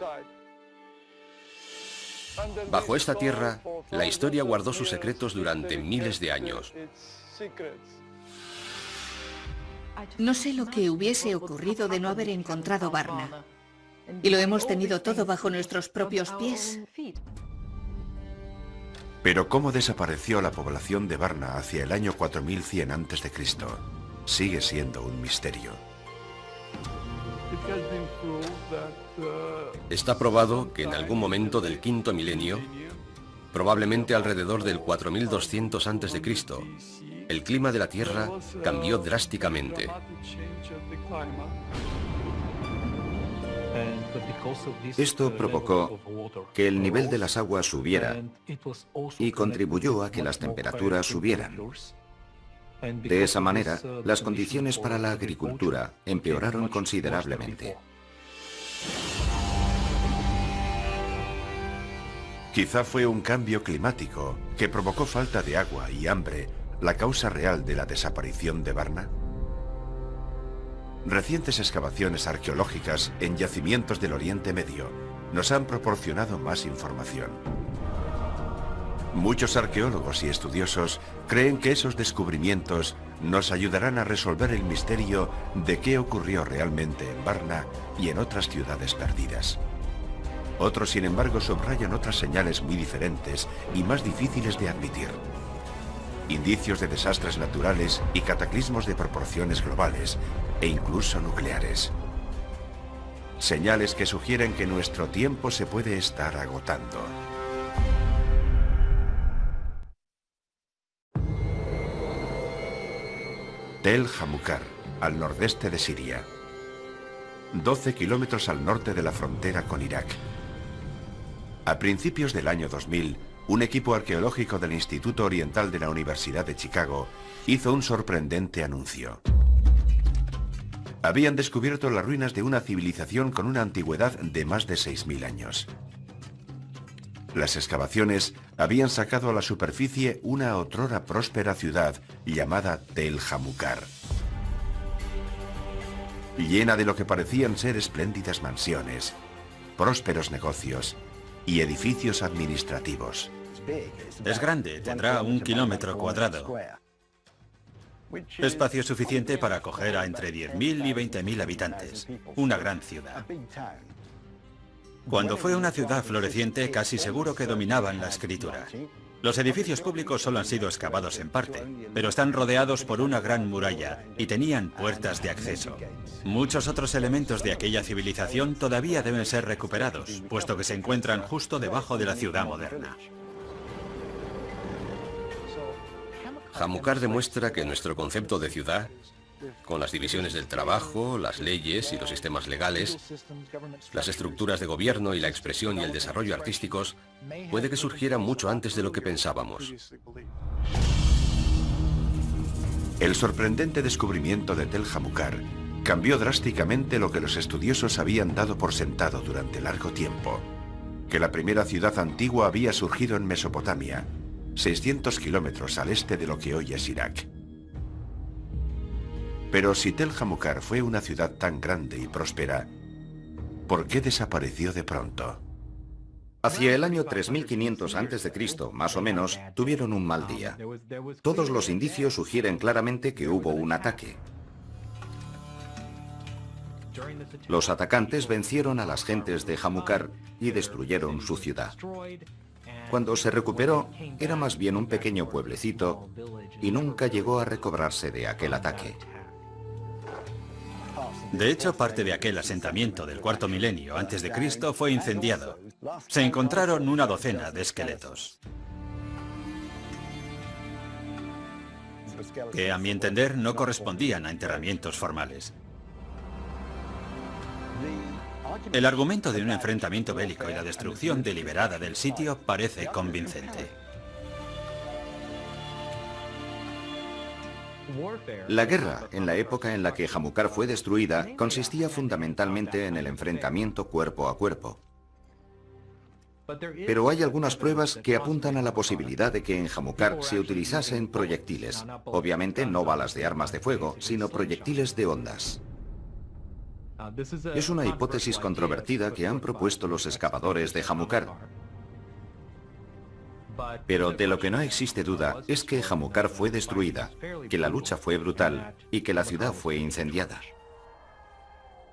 Bajo esta tierra, la historia guardó sus secretos durante miles de años. No sé lo que hubiese ocurrido de no haber encontrado Varna. Y lo hemos tenido todo bajo nuestros propios pies. Pero cómo desapareció la población de Varna hacia el año 4100 a.C. sigue siendo un misterio. Está probado que en algún momento del quinto milenio, probablemente alrededor del 4200 a.C., el clima de la Tierra cambió drásticamente. Esto provocó que el nivel de las aguas subiera y contribuyó a que las temperaturas subieran. De esa manera, las condiciones para la agricultura empeoraron considerablemente. Quizá fue un cambio climático que provocó falta de agua y hambre la causa real de la desaparición de Varna. Recientes excavaciones arqueológicas en yacimientos del Oriente Medio nos han proporcionado más información. Muchos arqueólogos y estudiosos creen que esos descubrimientos nos ayudarán a resolver el misterio de qué ocurrió realmente en Varna y en otras ciudades perdidas. Otros, sin embargo, subrayan otras señales muy diferentes y más difíciles de admitir. Indicios de desastres naturales y cataclismos de proporciones globales e incluso nucleares. Señales que sugieren que nuestro tiempo se puede estar agotando. Tel Hamukar, al nordeste de Siria. 12 kilómetros al norte de la frontera con Irak. A principios del año 2000, un equipo arqueológico del Instituto Oriental de la Universidad de Chicago hizo un sorprendente anuncio. Habían descubierto las ruinas de una civilización con una antigüedad de más de 6.000 años. Las excavaciones habían sacado a la superficie una otrora próspera ciudad llamada Tel Hamukar, llena de lo que parecían ser espléndidas mansiones, prósperos negocios y edificios administrativos. Es grande, tendrá 1 kilómetro cuadrado. Espacio suficiente para acoger a entre 10.000 y 20.000 habitantes. Una gran ciudad. Cuando fue una ciudad floreciente, casi seguro que dominaban la escritura. Los edificios públicos solo han sido excavados en parte, pero están rodeados por una gran muralla y tenían puertas de acceso. Muchos otros elementos de aquella civilización todavía deben ser recuperados, puesto que se encuentran justo debajo de la ciudad moderna. Hamukar demuestra que nuestro concepto de ciudad, con las divisiones del trabajo, las leyes y los sistemas legales, las estructuras de gobierno y la expresión y el desarrollo artísticos, puede que surgiera mucho antes de lo que pensábamos. El sorprendente descubrimiento de Tel Hamukar cambió drásticamente lo que los estudiosos habían dado por sentado durante largo tiempo: que la primera ciudad antigua había surgido en Mesopotamia, 600 kilómetros al este de lo que hoy es Irak. Pero si Tel Hamukar fue una ciudad tan grande y próspera, ¿por qué desapareció de pronto? Hacia el año 3500 a.C., más o menos, tuvieron un mal día. Todos los indicios sugieren claramente que hubo un ataque. Los atacantes vencieron a las gentes de Hamukar y destruyeron su ciudad. Cuando se recuperó, era más bien un pequeño pueblecito y nunca llegó a recobrarse de aquel ataque. De hecho, parte de aquel asentamiento del cuarto milenio antes de Cristo fue incendiado. Se encontraron una docena de esqueletos, que a mi entender no correspondían a enterramientos formales. El argumento de un enfrentamiento bélico y la destrucción deliberada del sitio parece convincente. La guerra, en la época en la que Hamukar fue destruida, consistía fundamentalmente en el enfrentamiento cuerpo a cuerpo. Pero hay algunas pruebas que apuntan a la posibilidad de que en Hamukar se utilizasen proyectiles. Obviamente no balas de armas de fuego, sino proyectiles de ondas. Es una hipótesis controvertida que han propuesto los excavadores de Hamukar. Pero de lo que no existe duda es que Hamukar fue destruida, que la lucha fue brutal y que la ciudad fue incendiada.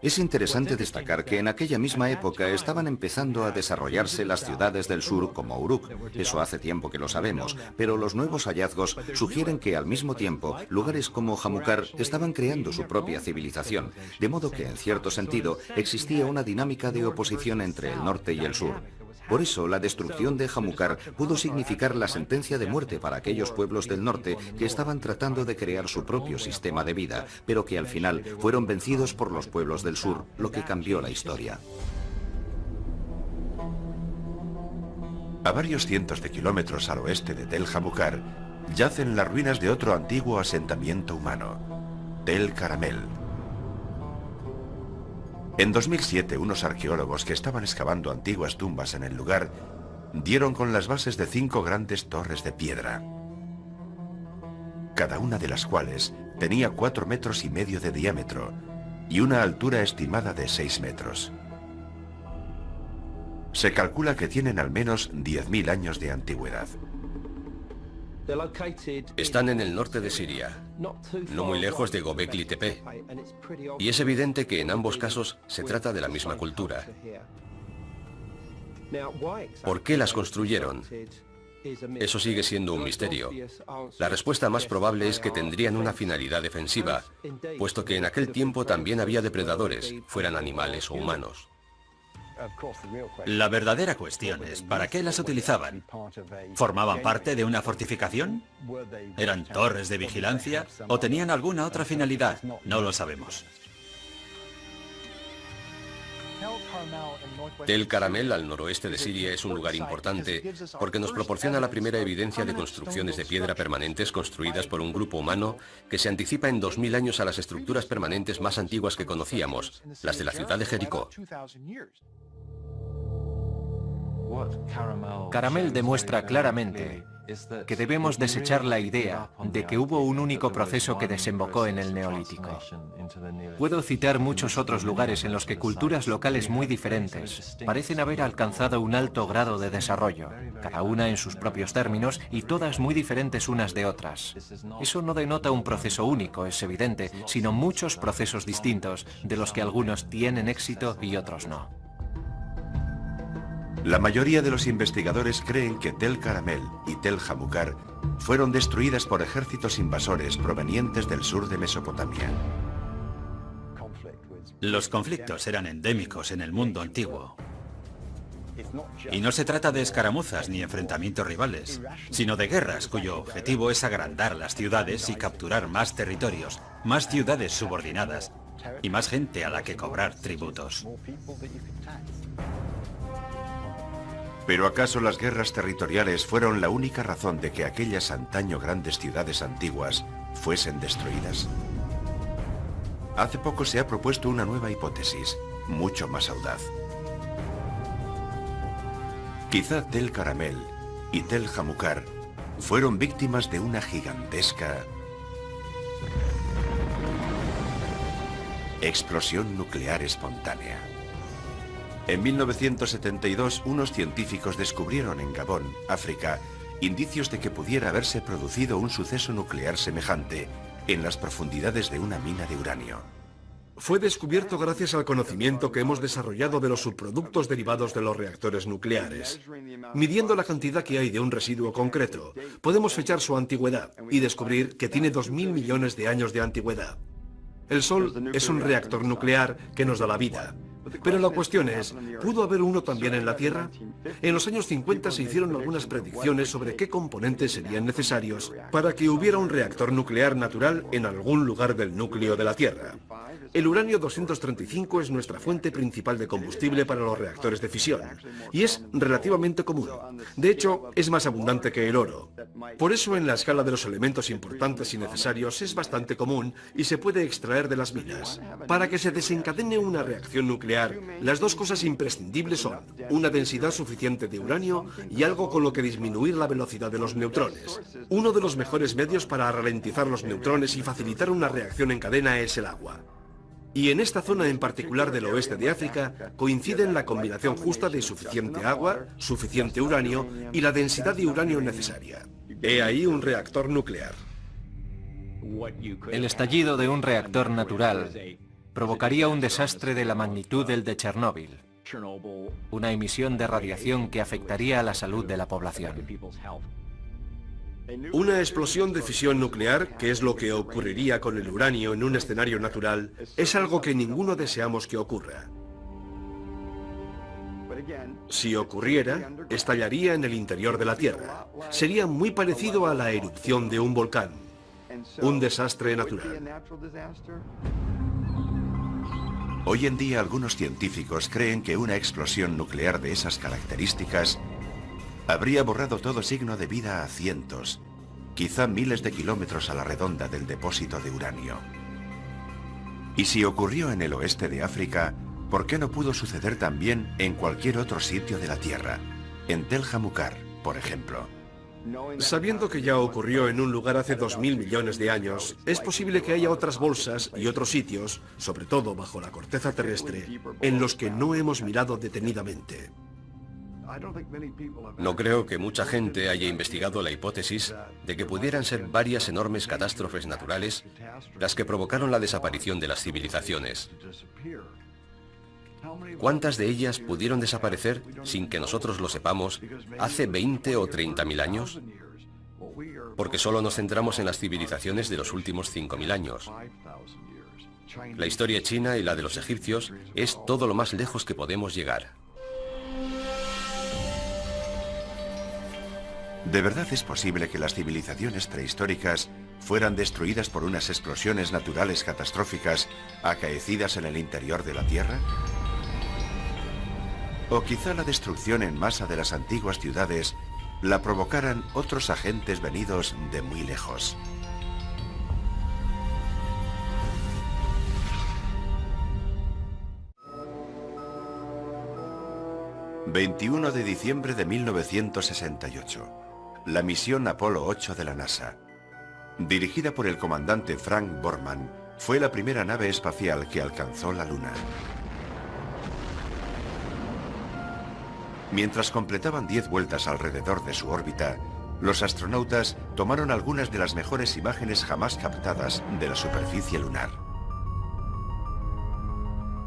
Es interesante destacar que en aquella misma época estaban empezando a desarrollarse las ciudades del sur como Uruk. Eso hace tiempo que lo sabemos, pero los nuevos hallazgos sugieren que al mismo tiempo lugares como Hamukar estaban creando su propia civilización, de modo que en cierto sentido existía una dinámica de oposición entre el norte y el sur. Por eso, la destrucción de Hamukar pudo significar la sentencia de muerte para aquellos pueblos del norte que estaban tratando de crear su propio sistema de vida, pero que al final fueron vencidos por los pueblos del sur, lo que cambió la historia. A varios cientos de kilómetros al oeste de Tel Hamukar yacen las ruinas de otro antiguo asentamiento humano, Tel Caramel. En 2007, unos arqueólogos que estaban excavando antiguas tumbas en el lugar dieron con las bases de 5 grandes torres de piedra, cada una de las cuales tenía 4,5 metros de diámetro y una altura estimada de 6 metros. Se calcula que tienen al menos 10.000 años de antigüedad. Están en el norte de Siria, no muy lejos de Göbekli Tepe, y es evidente que en ambos casos se trata de la misma cultura. ¿Por qué las construyeron? Eso sigue siendo un misterio. La respuesta más probable es que tendrían una finalidad defensiva, puesto que en aquel tiempo también había depredadores, fueran animales o humanos. La verdadera cuestión es, ¿para qué las utilizaban? ¿Formaban parte de una fortificación? ¿Eran torres de vigilancia? ¿O tenían alguna otra finalidad? No lo sabemos. Tel Caramel, al noroeste de Siria, es un lugar importante porque nos proporciona la primera evidencia de construcciones de piedra permanentes construidas por un grupo humano que se anticipa en 2000 años a las estructuras permanentes más antiguas que conocíamos, las de la ciudad de Jericó. Caramel demuestra claramente que debemos desechar la idea de que hubo un único proceso que desembocó en el Neolítico. Puedo citar muchos otros lugares en los que culturas locales muy diferentes parecen haber alcanzado un alto grado de desarrollo, cada una en sus propios términos y todas muy diferentes unas de otras. Eso no denota un proceso único, es evidente, sino muchos procesos distintos, de los que algunos tienen éxito y otros no. La mayoría de los investigadores creen que Tel Caramel y Tel Jamukar fueron destruidas por ejércitos invasores provenientes del sur de Mesopotamia. Los conflictos eran endémicos en el mundo antiguo. Y no se trata de escaramuzas ni enfrentamientos rivales, sino de guerras cuyo objetivo es agrandar las ciudades y capturar más territorios, más ciudades subordinadas y más gente a la que cobrar tributos. ¿Pero acaso las guerras territoriales fueron la única razón de que aquellas antaño grandes ciudades antiguas fuesen destruidas? Hace poco se ha propuesto una nueva hipótesis, mucho más audaz. Quizá Tel Caramel y Tel Jamukar fueron víctimas de una gigantesca explosión nuclear espontánea. En 1972, unos científicos descubrieron en Gabón, África, indicios de que pudiera haberse producido un suceso nuclear semejante en las profundidades de una mina de uranio. Fue descubierto gracias al conocimiento que hemos desarrollado de los subproductos derivados de los reactores nucleares. Midiendo la cantidad que hay de un residuo concreto, podemos fechar su antigüedad y descubrir que tiene 2000 millones de años de antigüedad. El Sol es un reactor nuclear que nos da la vida. Pero la cuestión es, ¿pudo haber uno también en la Tierra? En los años 50 se hicieron algunas predicciones sobre qué componentes serían necesarios para que hubiera un reactor nuclear natural en algún lugar del núcleo de la Tierra. El uranio 235 es nuestra fuente principal de combustible para los reactores de fisión, y es relativamente común. De hecho, es más abundante que el oro. Por eso, en la escala de los elementos importantes y necesarios es bastante común y se puede extraer de las minas. Para que se desencadene una reacción nuclear, las dos cosas imprescindibles son una densidad suficiente de uranio y algo con lo que disminuir la velocidad de los neutrones. Uno de los mejores medios para ralentizar los neutrones y facilitar una reacción en cadena es el agua. Y en esta zona en particular del oeste de África coinciden la combinación justa de suficiente agua, suficiente uranio y la densidad de uranio necesaria. He ahí un reactor nuclear. El estallido de un reactor natural provocaría un desastre de la magnitud del de Chernóbil, una emisión de radiación que afectaría a la salud de la población. Una explosión de fisión nuclear, que es lo que ocurriría con el uranio en un escenario natural, es algo que ninguno deseamos que ocurra. Si ocurriera, estallaría en el interior de la Tierra. Sería muy parecido a la erupción de un volcán. Un desastre natural. Hoy en día algunos científicos creen que una explosión nuclear de esas características habría borrado todo signo de vida a cientos, quizá miles de kilómetros a la redonda del depósito de uranio. Y si ocurrió en el oeste de África, ¿por qué no pudo suceder también en cualquier otro sitio de la Tierra? En Tel Jamukar, por ejemplo. Sabiendo que ya ocurrió en un lugar hace 2000 millones de años, es posible que haya otras bolsas y otros sitios, sobre todo bajo la corteza terrestre, en los que no hemos mirado detenidamente. No creo que mucha gente haya investigado la hipótesis de que pudieran ser varias enormes catástrofes naturales las que provocaron la desaparición de las civilizaciones. ¿Cuántas de ellas pudieron desaparecer sin que nosotros lo sepamos hace 20 o 30.000 años? Porque solo nos centramos en las civilizaciones de los últimos 5.000 años. La historia china y la de los egipcios es todo lo más lejos que podemos llegar. ¿De verdad es posible que las civilizaciones prehistóricas fueran destruidas por unas explosiones naturales catastróficas acaecidas en el interior de la Tierra? O quizá la destrucción en masa de las antiguas ciudades la provocaran otros agentes venidos de muy lejos. ...21 de diciembre de 1968... la misión Apolo 8 de la NASA. Dirigida por el comandante Frank Borman, fue la primera nave espacial que alcanzó la Luna. Mientras completaban 10 vueltas alrededor de su órbita, los astronautas tomaron algunas de las mejores imágenes jamás captadas de la superficie lunar.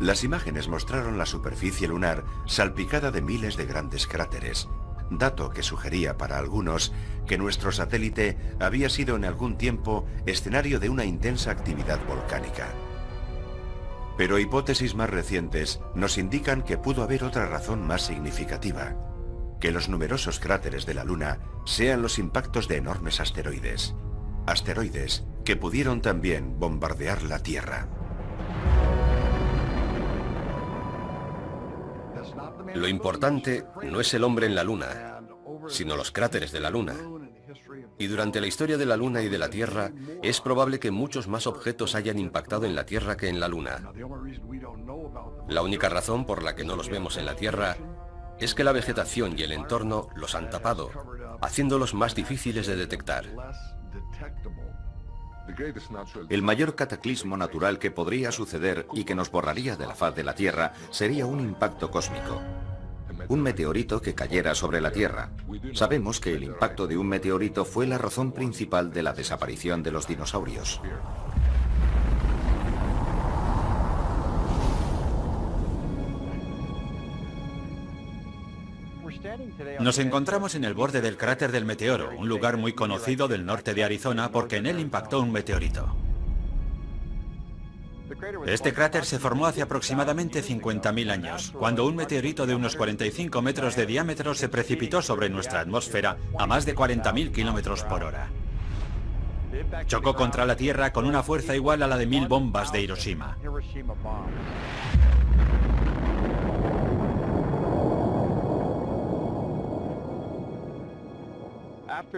Las imágenes mostraron la superficie lunar salpicada de miles de grandes cráteres, dato que sugería para algunos que nuestro satélite había sido en algún tiempo escenario de una intensa actividad volcánica. Pero hipótesis más recientes nos indican que pudo haber otra razón más significativa, que los numerosos cráteres de la Luna sean los impactos de enormes asteroides. Asteroides que pudieron también bombardear la Tierra. Lo importante no es el hombre en la Luna, sino los cráteres de la Luna. Y durante la historia de la Luna y de la Tierra, es probable que muchos más objetos hayan impactado en la Tierra que en la Luna. La única razón por la que no los vemos en la Tierra es que la vegetación y el entorno los han tapado, haciéndolos más difíciles de detectar. El mayor cataclismo natural que podría suceder y que nos borraría de la faz de la Tierra sería un impacto cósmico. Un meteorito que cayera sobre la Tierra. Sabemos que el impacto de un meteorito fue la razón principal de la desaparición de los dinosaurios. Nos encontramos en el borde del cráter del meteoro, un lugar muy conocido del norte de Arizona porque en él impactó un meteorito. Este cráter se formó hace aproximadamente 50.000 años, cuando un meteorito de unos 45 metros de diámetro se precipitó sobre nuestra atmósfera a más de 40.000 kilómetros por hora. Chocó contra la Tierra con una fuerza igual a la de 1000 bombas de Hiroshima.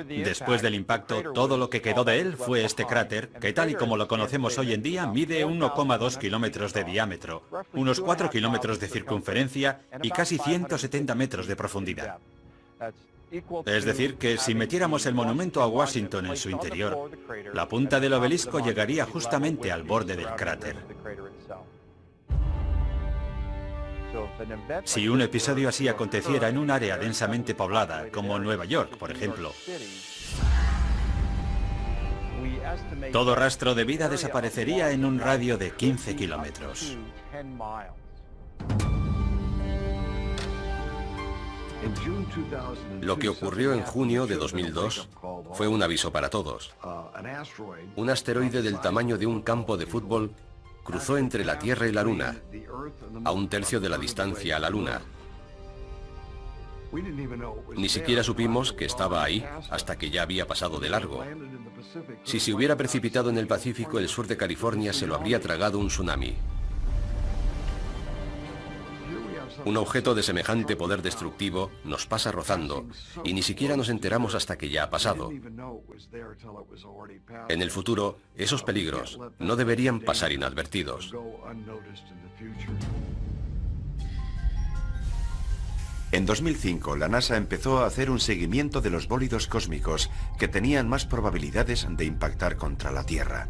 Después del impacto, todo lo que quedó de él fue este cráter, que tal y como lo conocemos hoy en día, mide 1,2 kilómetros de diámetro, unos 4 kilómetros de circunferencia y casi 170 metros de profundidad. Es decir, que si metiéramos el monumento a Washington en su interior, la punta del obelisco llegaría justamente al borde del cráter. Si un episodio así aconteciera en un área densamente poblada, como Nueva York, por ejemplo, todo rastro de vida desaparecería en un radio de 15 kilómetros. Lo que ocurrió en junio de 2002 fue un aviso para todos. Un asteroide del tamaño de un campo de fútbol cruzó entre la Tierra y la Luna, a 1/3 de la distancia a la Luna. Ni siquiera supimos que estaba ahí hasta que ya había pasado de largo. Si se hubiera precipitado en el Pacífico, el sur de California se lo habría tragado un tsunami. Un objeto de semejante poder destructivo nos pasa rozando y ni siquiera nos enteramos hasta que ya ha pasado. En el futuro, esos peligros no deberían pasar inadvertidos. En 2005, la NASA empezó a hacer un seguimiento de los bólidos cósmicos que tenían más probabilidades de impactar contra la Tierra.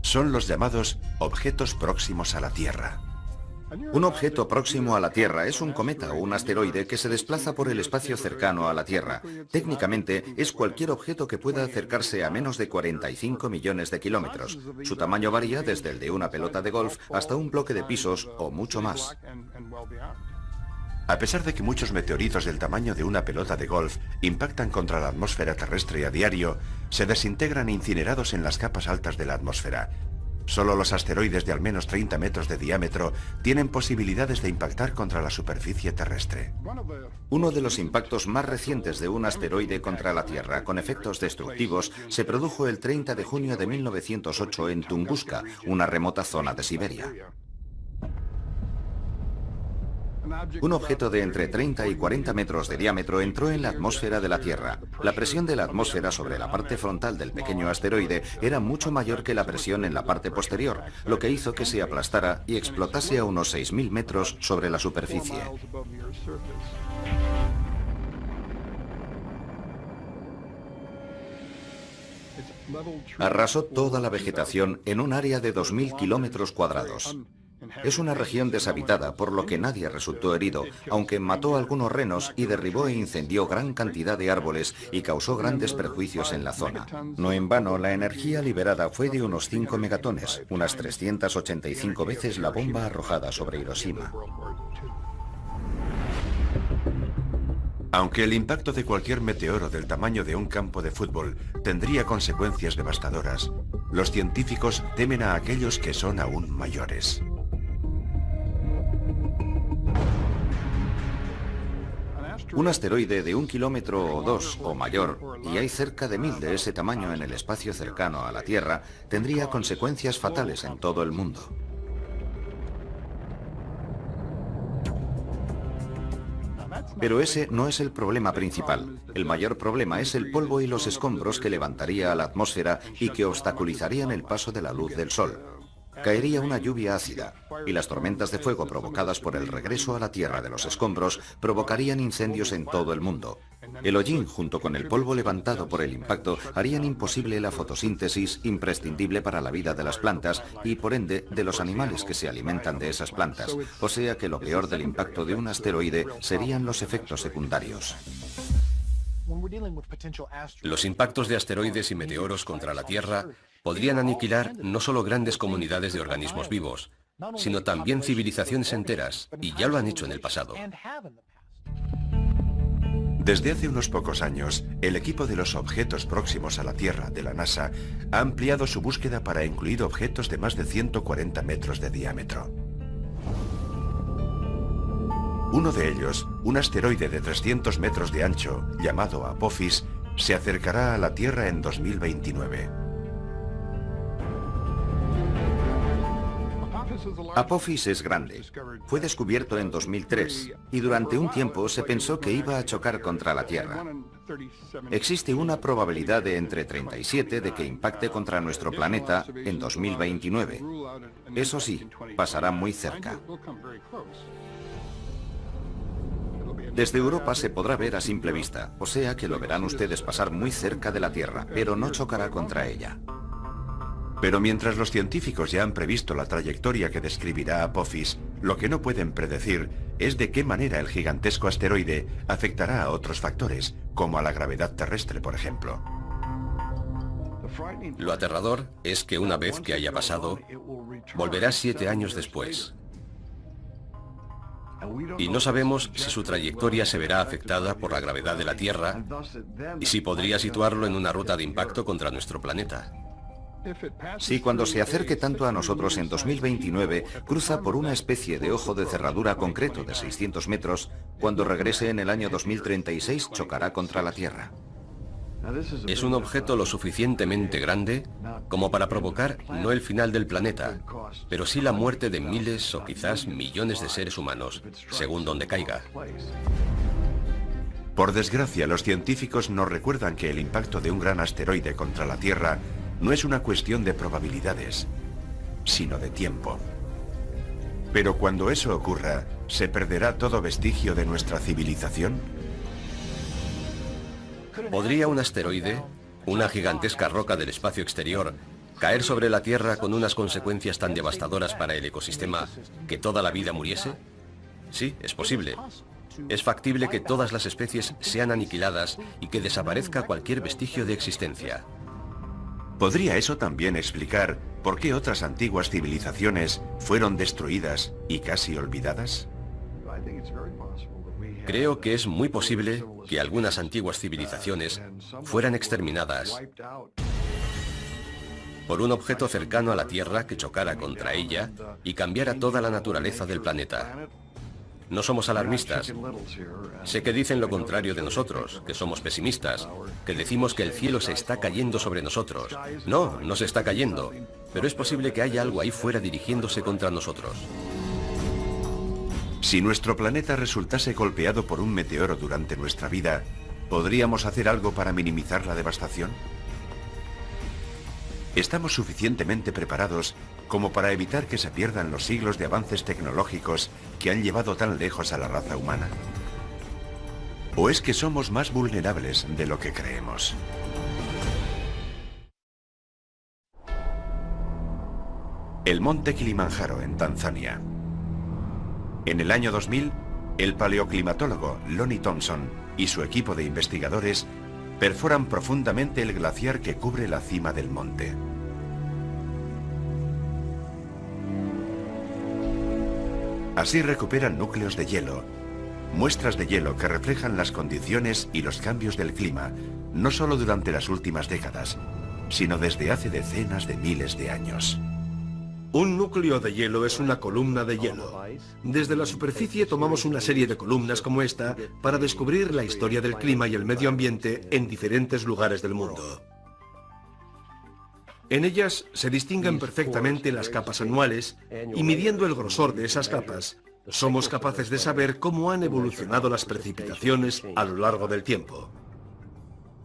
Son los llamados objetos próximos a la Tierra. Un objeto próximo a la Tierra es un cometa o un asteroide que se desplaza por el espacio cercano a la Tierra. Técnicamente, es cualquier objeto que pueda acercarse a menos de 45 millones de kilómetros. Su tamaño varía desde el de una pelota de golf hasta un bloque de pisos o mucho más. A pesar de que muchos meteoritos del tamaño de una pelota de golf impactan contra la atmósfera terrestre a diario, se desintegran incinerados en las capas altas de la atmósfera. Solo los asteroides de al menos 30 metros de diámetro tienen posibilidades de impactar contra la superficie terrestre. Uno de los impactos más recientes de un asteroide contra la Tierra con efectos destructivos se produjo el 30 de junio de 1908 en Tunguska, una remota zona de Siberia. Un objeto de entre 30 y 40 metros de diámetro entró en la atmósfera de la Tierra. La presión de la atmósfera sobre la parte frontal del pequeño asteroide era mucho mayor que la presión en la parte posterior, lo que hizo que se aplastara y explotase a unos 6.000 metros sobre la superficie. Arrasó toda la vegetación en un área de 2.000 kilómetros cuadrados. Es una región deshabitada, por lo que nadie resultó herido, aunque mató a algunos renos y derribó e incendió gran cantidad de árboles y causó grandes perjuicios en la zona. No en vano, la energía liberada fue de unos 5 megatones, unas 385 veces la bomba arrojada sobre Hiroshima. Aunque el impacto de cualquier meteoro del tamaño de un campo de fútbol tendría consecuencias devastadoras, los científicos temen a aquellos que son aún mayores. Un asteroide de 1 kilómetro o 2 o mayor, y hay cerca de 1000 de ese tamaño en el espacio cercano a la Tierra, tendría consecuencias fatales en todo el mundo. Pero ese no es el problema principal. El mayor problema es el polvo y los escombros que levantaría a la atmósfera y que obstaculizarían el paso de la luz del Sol. Caería una lluvia ácida, y las tormentas de fuego provocadas por el regreso a la Tierra de los escombros provocarían incendios en todo el mundo. El hollín, junto con el polvo levantado por el impacto, harían imposible la fotosíntesis, imprescindible para la vida de las plantas y, por ende, de los animales que se alimentan de esas plantas. O sea que lo peor del impacto de un asteroide serían los efectos secundarios. Los impactos de asteroides y meteoros contra la Tierra podrían aniquilar no solo grandes comunidades de organismos vivos, sino también civilizaciones enteras, y ya lo han hecho en el pasado. Desde hace unos pocos años, el equipo de los objetos próximos a la Tierra de la NASA ha ampliado su búsqueda para incluir objetos de más de 140 metros de diámetro. Uno de ellos, un asteroide de 300 metros de ancho, llamado Apophis, se acercará a la Tierra en 2029. Apophis es grande. Fue descubierto en 2003 y durante un tiempo se pensó que iba a chocar contra la Tierra. Existe una probabilidad de entre 37 de que impacte contra nuestro planeta en 2029. Eso sí, pasará muy cerca. Desde Europa se podrá ver a simple vista, o sea que lo verán ustedes pasar muy cerca de la Tierra, pero no chocará contra ella. Pero mientras los científicos ya han previsto la trayectoria que describirá Apophis, lo que no pueden predecir es de qué manera el gigantesco asteroide afectará a otros factores, como a la gravedad terrestre, por ejemplo. Lo aterrador es que una vez que haya pasado, volverá 7 años después. Y no sabemos si su trayectoria se verá afectada por la gravedad de la Tierra y si podría situarlo en una ruta de impacto contra nuestro planeta. Si cuando se acerque tanto a nosotros en 2029, cruza por una especie de ojo de cerradura concreto de 600 metros, cuando regrese en el año 2036 chocará contra la Tierra. Es un objeto lo suficientemente grande como para provocar no el final del planeta, pero sí la muerte de miles o quizás millones de seres humanos, según donde caiga. Por desgracia, los científicos nos recuerdan que el impacto de un gran asteroide contra la Tierra no es una cuestión de probabilidades, sino de tiempo. Pero cuando eso ocurra, ¿se perderá todo vestigio de nuestra civilización? ¿Podría un asteroide, una gigantesca roca del espacio exterior, ¿Caer sobre la Tierra con unas consecuencias tan devastadoras para el ecosistema que toda la vida muriese? Sí, es posible. Es factible que todas las especies sean aniquiladas y que desaparezca cualquier vestigio de existencia. ¿Podría eso también explicar por qué otras antiguas civilizaciones fueron destruidas y casi olvidadas? Creo que es muy posible que algunas antiguas civilizaciones fueran exterminadas por un objeto cercano a la Tierra que chocara contra ella y cambiara toda la naturaleza del planeta. No somos alarmistas. Sé que dicen lo contrario de nosotros, que somos pesimistas, que decimos que el cielo se está cayendo sobre nosotros. No, no se está cayendo, pero es posible que haya algo ahí fuera dirigiéndose contra nosotros. Si nuestro planeta resultase golpeado por un meteoro durante nuestra vida, ¿podríamos hacer algo para minimizar la devastación? ¿Estamos suficientemente preparados como para evitar que se pierdan los siglos de avances tecnológicos que han llevado tan lejos a la raza humana? ¿O es que somos más vulnerables de lo que creemos? El monte Kilimanjaro, en Tanzania. En el año 2000, el paleoclimatólogo Lonnie Thompson y su equipo de investigadores perforan profundamente el glaciar que cubre la cima del monte. Así recuperan núcleos de hielo, muestras de hielo que reflejan las condiciones y los cambios del clima, no solo durante las últimas décadas, sino desde hace decenas de miles de años. Un núcleo de hielo es una columna de hielo. Desde la superficie tomamos una serie de columnas como esta para descubrir la historia del clima y el medio ambiente en diferentes lugares del mundo. En ellas se distinguen perfectamente las capas anuales y midiendo el grosor de esas capas, somos capaces de saber cómo han evolucionado las precipitaciones a lo largo del tiempo.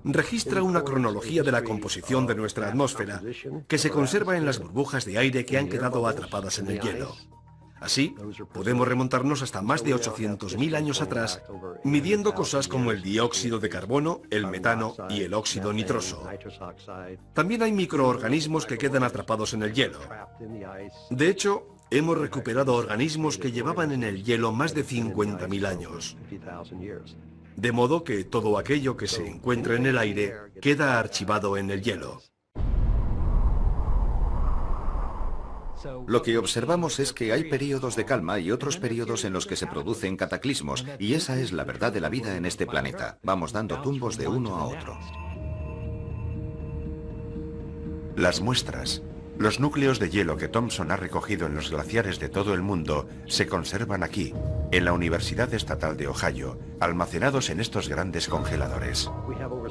Registra una cronología de la composición de nuestra atmósfera que se conserva en las burbujas de aire que han quedado atrapadas en el hielo. Así, podemos remontarnos hasta más de 800.000 años atrás, midiendo cosas como el dióxido de carbono, el metano y el óxido nitroso. También hay microorganismos que quedan atrapados en el hielo. De hecho, hemos recuperado organismos que llevaban en el hielo más de 50.000 años. De modo que todo aquello que se encuentra en el aire queda archivado en el hielo. Lo que observamos es que hay periodos de calma y otros periodos en los que se producen cataclismos, y esa es la verdad de la vida en este planeta. Vamos dando tumbos de uno a otro. Las muestras, los núcleos de hielo que Thompson ha recogido en los glaciares de todo el mundo, se conservan aquí, en la Universidad Estatal de Ohio, almacenados en estos grandes congeladores.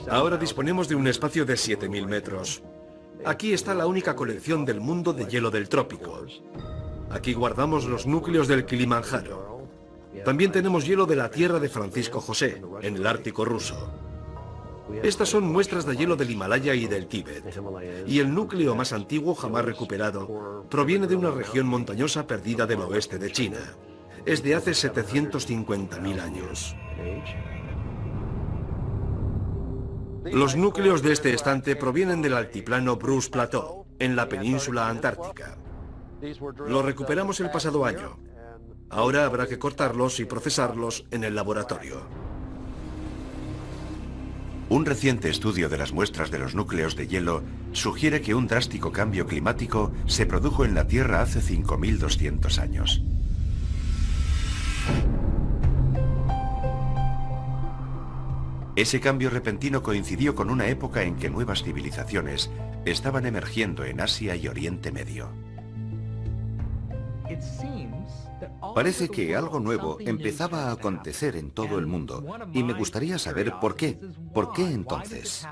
Ahora disponemos de un espacio de 7.000 metros. Aquí está la única colección del mundo de hielo del trópico. Aquí guardamos los núcleos del Kilimanjaro. También tenemos hielo de la tierra de Francisco José, en el Ártico ruso. Estas son muestras de hielo del Himalaya y del Tíbet. Y el núcleo más antiguo jamás recuperado proviene de una región montañosa perdida del oeste de China. Es de hace 750.000 años. Los núcleos de este estante provienen del altiplano Bruce Plateau, en la península antártica. Los recuperamos el pasado año. Ahora habrá que cortarlos y procesarlos en el laboratorio. Un reciente estudio de las muestras de los núcleos de hielo sugiere que un drástico cambio climático se produjo en la Tierra hace 5.200 años. Ese cambio repentino coincidió con una época en que nuevas civilizaciones estaban emergiendo en Asia y Oriente Medio. Parece que algo nuevo empezaba a acontecer en todo el mundo, y me gustaría saber por qué. ¿Por qué entonces?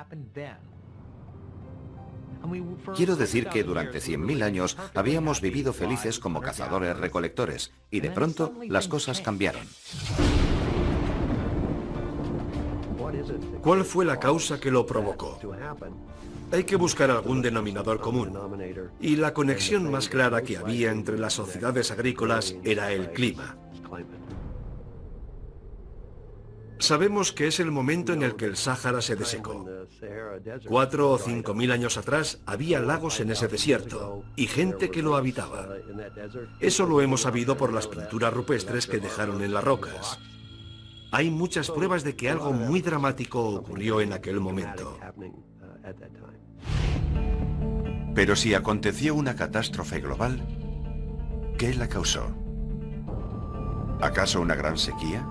Quiero decir que durante 100.000 años habíamos vivido felices como cazadores-recolectores, y de pronto las cosas cambiaron. ¿Cuál fue la causa que lo provocó? Hay que buscar algún denominador común, y la conexión más clara que había entre las sociedades agrícolas era el clima. Sabemos que es el momento en el que el Sáhara se desecó. 4 o 5 mil años atrás había lagos en ese desierto y gente que lo habitaba. Eso lo hemos sabido por las pinturas rupestres que dejaron en las rocas. Hay muchas pruebas de que algo muy dramático ocurrió en aquel momento. Pero si aconteció una catástrofe global, ¿qué la causó? ¿Acaso una gran sequía?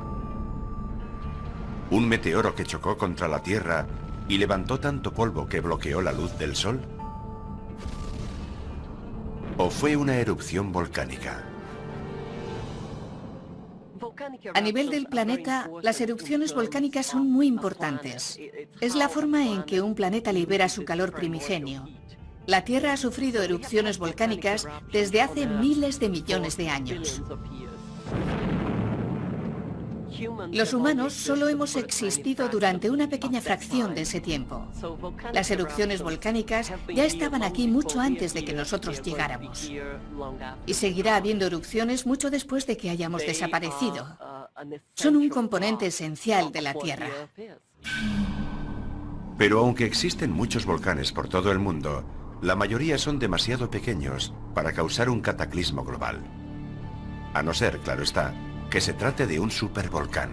¿Un meteoro que chocó contra la Tierra y levantó tanto polvo que bloqueó la luz del Sol? ¿O fue una erupción volcánica? A nivel del planeta, las erupciones volcánicas son muy importantes. Es la forma en que un planeta libera su calor primigenio. La Tierra ha sufrido erupciones volcánicas desde hace miles de millones de años. Los humanos solo hemos existido durante una pequeña fracción de ese tiempo. Las erupciones volcánicas ya estaban aquí mucho antes de que nosotros llegáramos. Y seguirá habiendo erupciones mucho después de que hayamos desaparecido. Son un componente esencial de la Tierra. Pero aunque existen muchos volcanes por todo el mundo, la mayoría son demasiado pequeños para causar un cataclismo global. A no ser, claro está, que se trate de un supervolcán.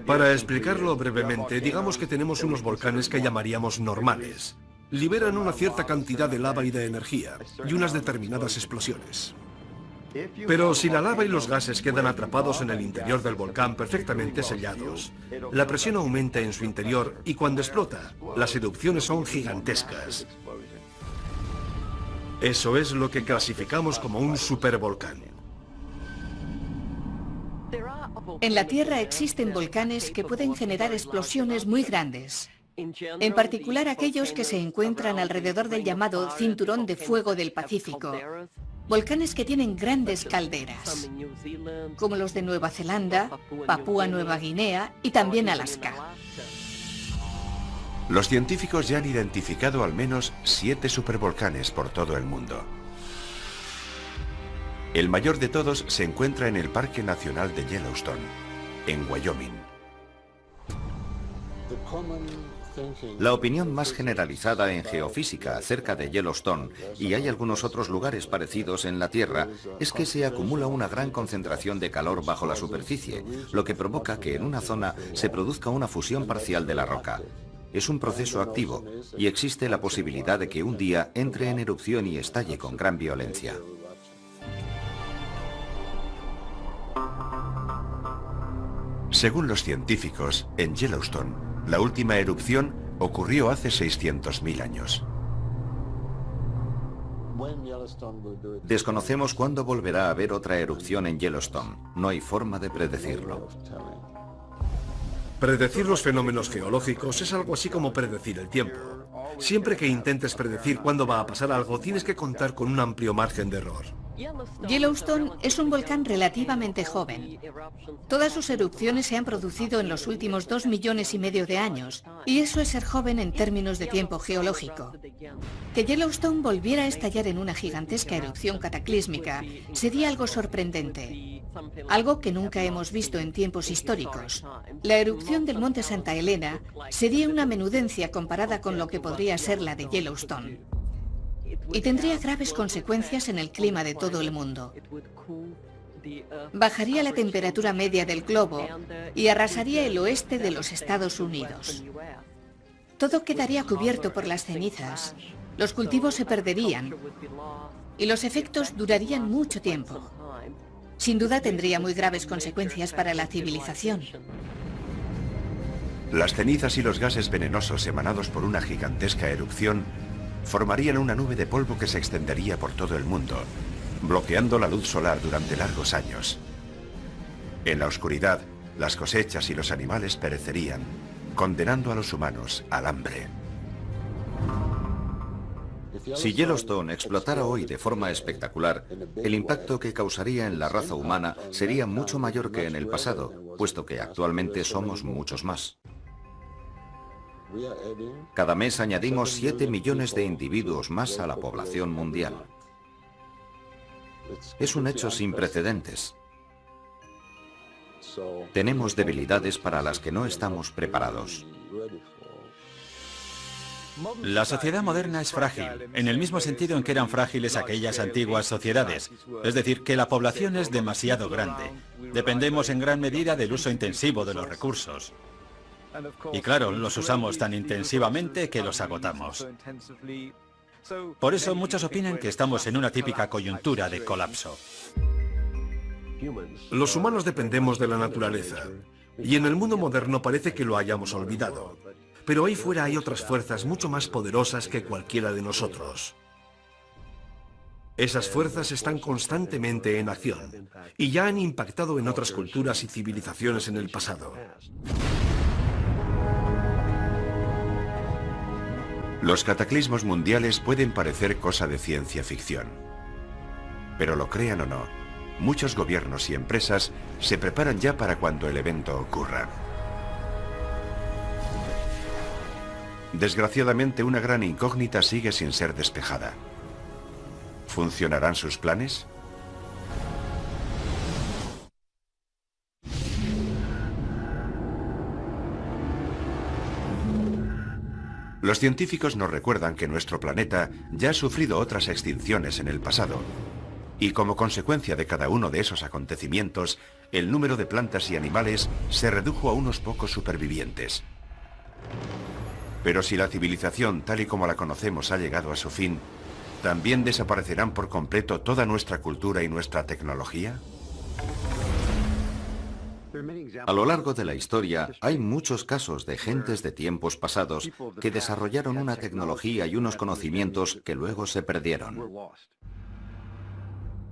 Para explicarlo brevemente, digamos que tenemos unos volcanes que llamaríamos normales. Liberan una cierta cantidad de lava y de energía, y unas determinadas explosiones. Pero si la lava y los gases quedan atrapados en el interior del volcán perfectamente sellados, la presión aumenta en su interior y cuando explota, las erupciones son gigantescas. Eso es lo que clasificamos como un supervolcán. En la Tierra existen volcanes que pueden generar explosiones muy grandes. En particular aquellos que se encuentran alrededor del llamado Cinturón de Fuego del Pacífico. Volcanes que tienen grandes calderas, como los de Nueva Zelanda, Papúa Nueva Guinea y también Alaska. Los científicos ya han identificado al menos 7 supervolcanes por todo el mundo. El mayor de todos se encuentra en el Parque Nacional de Yellowstone, en Wyoming. La opinión más generalizada en geofísica acerca de Yellowstone, y hay algunos otros lugares parecidos en la Tierra, es que se acumula una gran concentración de calor bajo la superficie, lo que provoca que en una zona se produzca una fusión parcial de la roca. Es un proceso activo, y existe la posibilidad de que un día entre en erupción y estalle con gran violencia. Según los científicos, en Yellowstone, la última erupción ocurrió hace 600.000 años. Desconocemos cuándo volverá a haber otra erupción en Yellowstone. No hay forma de predecirlo. Predecir los fenómenos geológicos es algo así como predecir el tiempo. Siempre que intentes predecir cuándo va a pasar algo, tienes que contar con un amplio margen de error. Yellowstone es un volcán relativamente joven. Todas sus erupciones se han producido en los últimos 2,5 millones de años, y eso es ser joven en términos de tiempo geológico. Que Yellowstone volviera a estallar en una gigantesca erupción cataclísmica sería algo sorprendente, algo que nunca hemos visto en tiempos históricos. La erupción del monte Santa Elena sería una menudencia comparada con lo que podría ser la de Yellowstone. Y tendría graves consecuencias en el clima de todo el mundo. Bajaría la temperatura media del globo y arrasaría el oeste de los Estados Unidos. Todo quedaría cubierto por las cenizas. Los cultivos se perderían y los efectos durarían mucho tiempo. Sin duda tendría muy graves consecuencias para la civilización. Las cenizas y los gases venenosos emanados por una gigantesca erupción formarían una nube de polvo que se extendería por todo el mundo, bloqueando la luz solar durante largos años. En la oscuridad, las cosechas y los animales perecerían, condenando a los humanos al hambre. Si Yellowstone explotara hoy de forma espectacular, el impacto que causaría en la raza humana sería mucho mayor que en el pasado, puesto que actualmente somos muchos más. Cada mes añadimos 7 millones de individuos más a la población mundial. Es un hecho sin precedentes. Tenemos debilidades para las que no estamos preparados. La sociedad moderna es frágil, en el mismo sentido en que eran frágiles aquellas antiguas sociedades. Es decir, que la población es demasiado grande. Dependemos en gran medida del uso intensivo de los recursos. Y claro, los usamos tan intensivamente que los agotamos. Por eso muchos opinan que estamos en una típica coyuntura de colapso. Los humanos dependemos de la naturaleza, y en el mundo moderno parece que lo hayamos olvidado. Pero ahí fuera hay otras fuerzas mucho más poderosas que cualquiera de nosotros. Esas fuerzas están constantemente en acción, y ya han impactado en otras culturas y civilizaciones en el pasado. Los cataclismos mundiales pueden parecer cosa de ciencia ficción. Pero lo crean o no, muchos gobiernos y empresas se preparan ya para cuando el evento ocurra. Desgraciadamente, una gran incógnita sigue sin ser despejada. ¿Funcionarán sus planes? Los científicos nos recuerdan que nuestro planeta ya ha sufrido otras extinciones en el pasado, y como consecuencia de cada uno de esos acontecimientos, el número de plantas y animales se redujo a unos pocos supervivientes. Pero si la civilización tal y como la conocemos ha llegado a su fin, ¿también desaparecerán por completo toda nuestra cultura y nuestra tecnología? A lo largo de la historia hay muchos casos de gentes de tiempos pasados que desarrollaron una tecnología y unos conocimientos que luego se perdieron.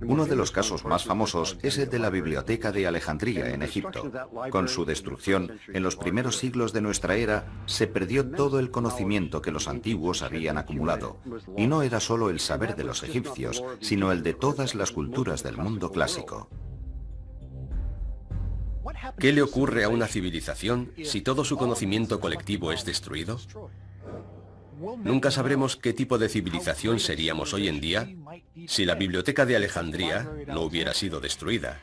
Uno de los casos más famosos es el de la Biblioteca de Alejandría en Egipto. Con su destrucción, en los primeros siglos de nuestra era, se perdió todo el conocimiento que los antiguos habían acumulado. Y no era solo el saber de los egipcios, sino el de todas las culturas del mundo clásico. ¿Qué le ocurre a una civilización si todo su conocimiento colectivo es destruido? Nunca sabremos qué tipo de civilización seríamos hoy en día si la Biblioteca de Alejandría no hubiera sido destruida.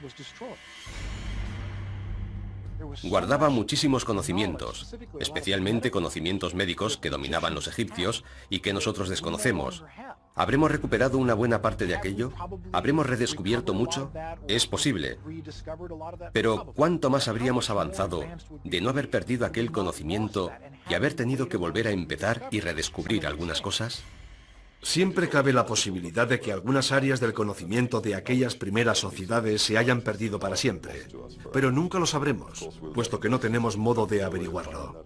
Guardaba muchísimos conocimientos, especialmente conocimientos médicos que dominaban los egipcios y que nosotros desconocemos. ¿Habremos recuperado una buena parte de aquello? ¿Habremos redescubierto mucho? Es posible. Pero ¿cuánto más habríamos avanzado de no haber perdido aquel conocimiento y haber tenido que volver a empezar y redescubrir algunas cosas? Siempre cabe la posibilidad de que algunas áreas del conocimiento de aquellas primeras sociedades se hayan perdido para siempre, pero nunca lo sabremos, puesto que no tenemos modo de averiguarlo.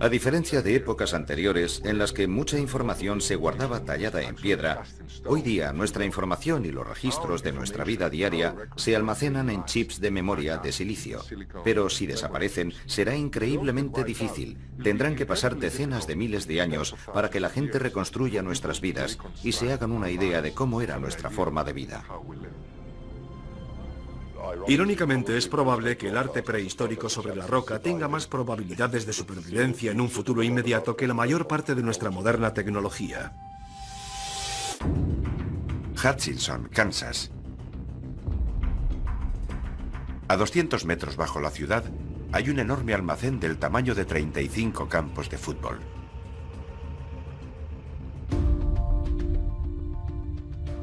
A diferencia de épocas anteriores en las que mucha información se guardaba tallada en piedra, hoy día nuestra información y los registros de nuestra vida diaria se almacenan en chips de memoria de silicio. Pero si desaparecen, será increíblemente difícil. Tendrán que pasar decenas de miles de años para que la gente reconstruya nuestras vidas y se hagan una idea de cómo era nuestra forma de vida. Irónicamente, es probable que el arte prehistórico sobre la roca tenga más probabilidades de supervivencia en un futuro inmediato que la mayor parte de nuestra moderna tecnología. Hutchinson, Kansas. A 200 metros bajo la ciudad hay un enorme almacén del tamaño de 35 campos de fútbol.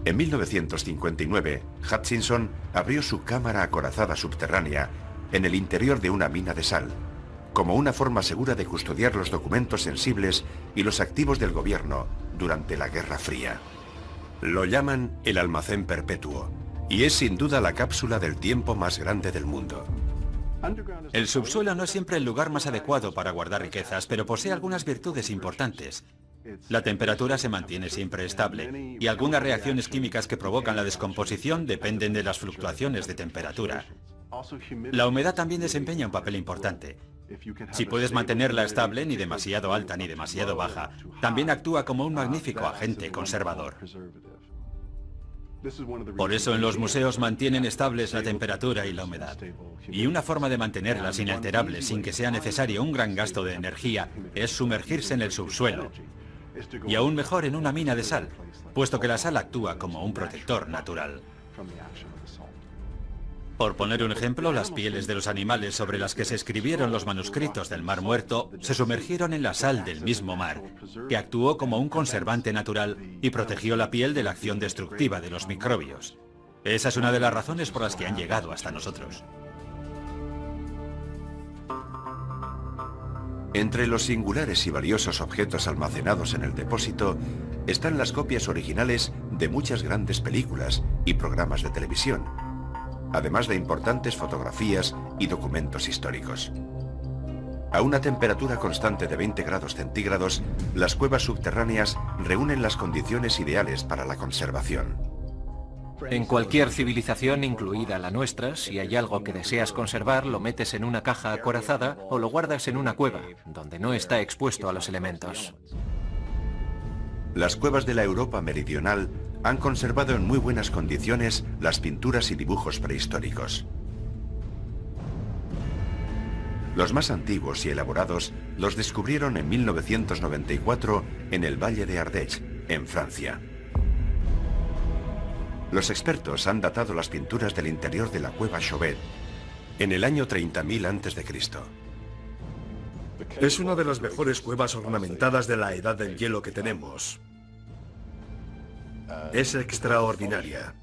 En 1959, Hutchinson abrió su cámara acorazada subterránea en el interior de una mina de sal, como una forma segura de custodiar los documentos sensibles y los activos del gobierno durante la Guerra Fría. Lo llaman el almacén perpetuo, y es sin duda la cápsula del tiempo más grande del mundo. El subsuelo no es siempre el lugar más adecuado para guardar riquezas, pero posee algunas virtudes importantes. La temperatura se mantiene siempre estable y algunas reacciones químicas que provocan la descomposición dependen de las fluctuaciones de temperatura. La humedad también desempeña un papel importante. Si puedes mantenerla estable, ni demasiado alta ni demasiado baja, también actúa como un magnífico agente conservador. Por eso en los museos mantienen estables la temperatura y la humedad. Y una forma de mantenerlas inalterables sin que sea necesario un gran gasto de energía es sumergirse en el subsuelo. Y aún mejor en una mina de sal, puesto que la sal actúa como un protector natural. Por poner un ejemplo, las pieles de los animales sobre las que se escribieron los manuscritos del Mar Muerto se sumergieron en la sal del mismo mar, que actuó como un conservante natural y protegió la piel de la acción destructiva de los microbios. Esa es una de las razones por las que han llegado hasta nosotros. Entre los singulares y valiosos objetos almacenados en el depósito están las copias originales de muchas grandes películas y programas de televisión, además de importantes fotografías y documentos históricos. A una temperatura constante de 20 grados centígrados, las cuevas subterráneas reúnen las condiciones ideales para la conservación. En cualquier civilización, incluida la nuestra, si hay algo que deseas conservar, lo metes en una caja acorazada o lo guardas en una cueva, donde no está expuesto a los elementos. Las cuevas de la Europa meridional han conservado en muy buenas condiciones las pinturas y dibujos prehistóricos. Los más antiguos y elaborados los descubrieron en 1994 en el Valle de Ardèche, en Francia. Los expertos han datado las pinturas del interior de la cueva Chauvet en el año 30.000 a.C. Es una de las mejores cuevas ornamentadas de la Edad del Hielo que tenemos. Es extraordinaria.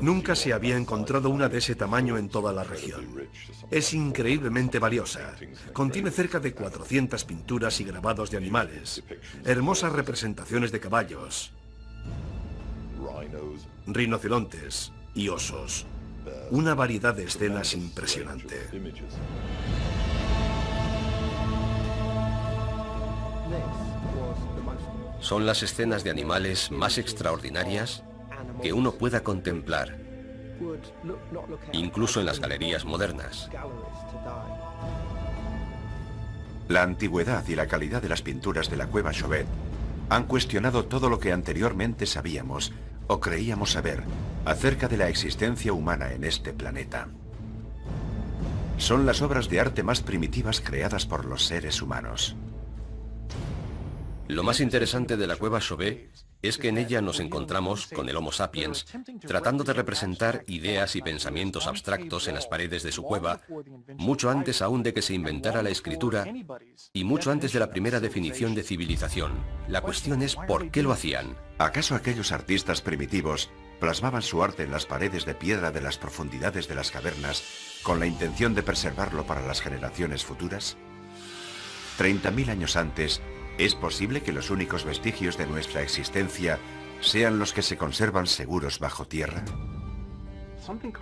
Nunca se había encontrado una de ese tamaño en toda la región. Es increíblemente valiosa. Contiene cerca de 400 pinturas y grabados de animales, hermosas representaciones de caballos, rinocerontes y osos. Una variedad de escenas impresionante. Son las escenas de animales más extraordinarias que uno pueda contemplar, incluso en las galerías modernas. La antigüedad y la calidad de las pinturas de la cueva Chauvet han cuestionado todo lo que anteriormente sabíamos o creíamos saber acerca de la existencia humana en este planeta. Son las obras de arte más primitivas creadas por los seres humanos. Lo más interesante de la cueva Chauvet es que en ella nos encontramos con el Homo sapiens tratando de representar ideas y pensamientos abstractos en las paredes de su cueva, mucho antes aún de que se inventara la escritura y mucho antes de la primera definición de civilización. La cuestión es ¿por qué lo hacían? ¿Acaso aquellos artistas primitivos plasmaban su arte en las paredes de piedra de las profundidades de las cavernas con la intención de preservarlo para las generaciones futuras? 30.000 años antes, ¿es posible que los únicos vestigios de nuestra existencia sean los que se conservan seguros bajo tierra?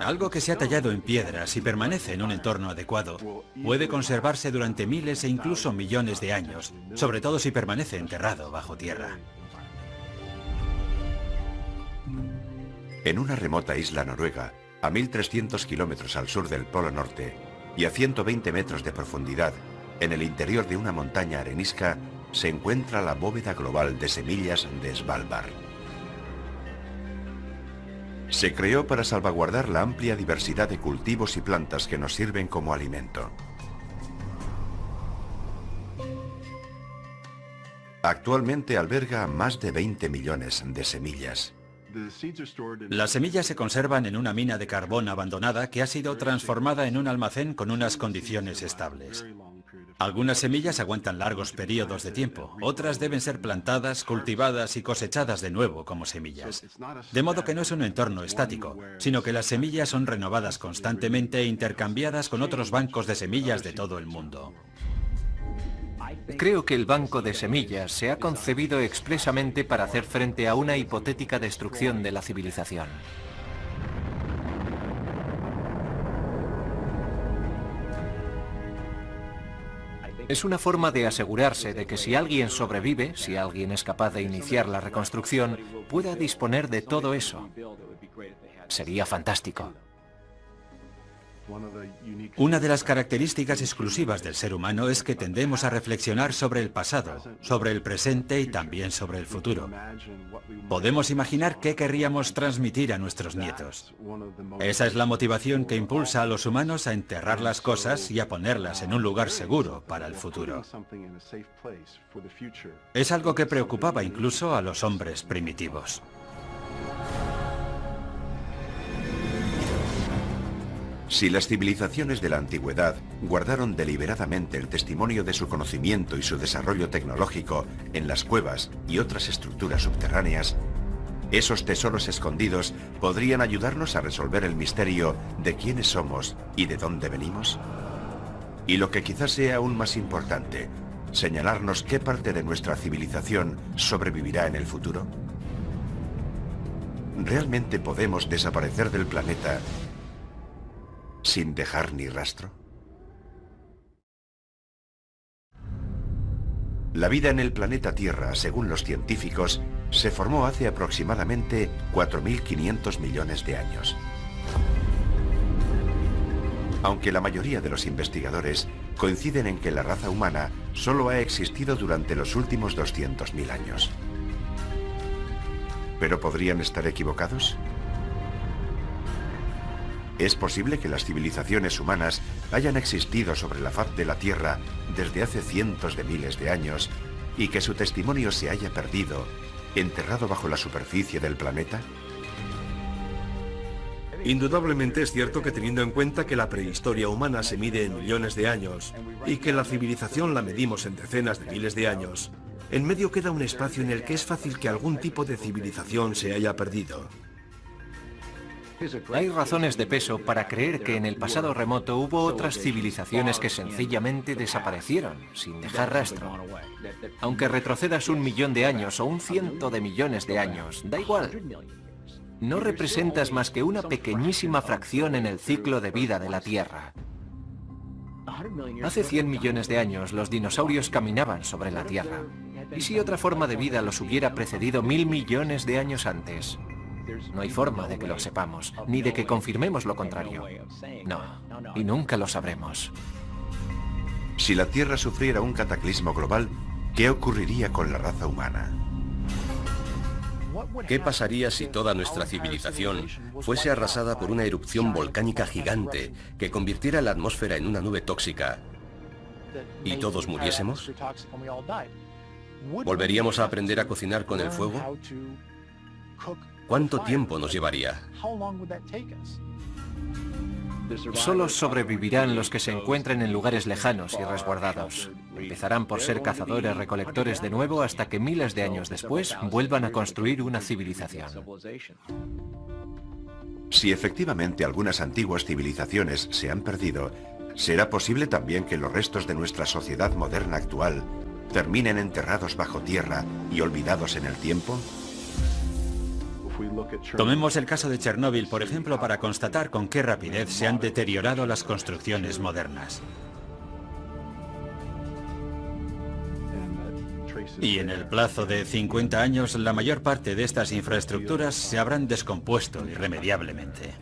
Algo que se ha tallado en piedras y permanece en un entorno adecuado puede conservarse durante miles e incluso millones de años, sobre todo si permanece enterrado bajo tierra. En una remota isla noruega, a 1.300 kilómetros al sur del Polo Norte y a 120 metros de profundidad, en el interior de una montaña arenisca, se encuentra la bóveda global de semillas de Svalbard. Se creó para salvaguardar la amplia diversidad de cultivos y plantas que nos sirven como alimento. Actualmente alberga más de 20 millones de semillas. Las semillas se conservan en una mina de carbón abandonada que ha sido transformada en un almacén con unas condiciones estables. Algunas semillas aguantan largos periodos de tiempo, otras deben ser plantadas, cultivadas y cosechadas de nuevo como semillas. De modo que no es un entorno estático, sino que las semillas son renovadas constantemente e intercambiadas con otros bancos de semillas de todo el mundo. Creo que el banco de semillas se ha concebido expresamente para hacer frente a una hipotética destrucción de la civilización. Es una forma de asegurarse de que si alguien sobrevive, si alguien es capaz de iniciar la reconstrucción, pueda disponer de todo eso. Sería fantástico. Una de las características exclusivas del ser humano es que tendemos a reflexionar sobre el pasado, sobre el presente y también sobre el futuro. Podemos imaginar qué querríamos transmitir a nuestros nietos. Esa es la motivación que impulsa a los humanos a enterrar las cosas y a ponerlas en un lugar seguro para el futuro. Es algo que preocupaba incluso a los hombres primitivos. Si las civilizaciones de la antigüedad guardaron deliberadamente el testimonio de su conocimiento y su desarrollo tecnológico en las cuevas y otras estructuras subterráneas, esos tesoros escondidos podrían ayudarnos a resolver el misterio de quiénes somos y de dónde venimos. Y lo que quizás sea aún más importante, señalarnos qué parte de nuestra civilización sobrevivirá en el futuro. ¿Realmente podemos desaparecer del planeta sin dejar ni rastro? La vida en el planeta Tierra, según los científicos, se formó hace aproximadamente 4.500 millones de años. Aunque la mayoría de los investigadores coinciden en que la raza humana solo ha existido durante los últimos 200.000 años. ¿Pero podrían estar equivocados? ¿Es posible que las civilizaciones humanas hayan existido sobre la faz de la Tierra desde hace cientos de miles de años y que su testimonio se haya perdido, enterrado bajo la superficie del planeta? Indudablemente es cierto que teniendo en cuenta que la prehistoria humana se mide en millones de años y que la civilización la medimos en decenas de miles de años, en medio queda un espacio en el que es fácil que algún tipo de civilización se haya perdido. Hay razones de peso para creer que en el pasado remoto hubo otras civilizaciones que sencillamente desaparecieron, sin dejar rastro. Aunque retrocedas 1 millón de años o 100 de millones de años, da igual. No representas más que una pequeñísima fracción en el ciclo de vida de la Tierra. Hace 100 millones de años los dinosaurios caminaban sobre la Tierra. ¿Y si otra forma de vida los hubiera precedido 1000 millones de años antes? No hay forma de que lo sepamos, ni de que confirmemos lo contrario. No, y nunca lo sabremos. Si la Tierra sufriera un cataclismo global, ¿qué ocurriría con la raza humana? ¿Qué pasaría si toda nuestra civilización fuese arrasada por una erupción volcánica gigante que convirtiera la atmósfera en una nube tóxica y todos muriésemos? ¿Volveríamos a aprender a cocinar con el fuego? ¿Cuánto tiempo nos llevaría? Solo sobrevivirán los que se encuentren en lugares lejanos y resguardados. Empezarán por ser cazadores-recolectores de nuevo hasta que miles de años después vuelvan a construir una civilización. Si efectivamente algunas antiguas civilizaciones se han perdido, ¿será posible también que los restos de nuestra sociedad moderna actual terminen enterrados bajo tierra y olvidados en el tiempo? Tomemos el caso de Chernóbil, por ejemplo, para constatar con qué rapidez se han deteriorado las construcciones modernas. Y en el plazo de 50 años, la mayor parte de estas infraestructuras se habrán descompuesto irremediablemente.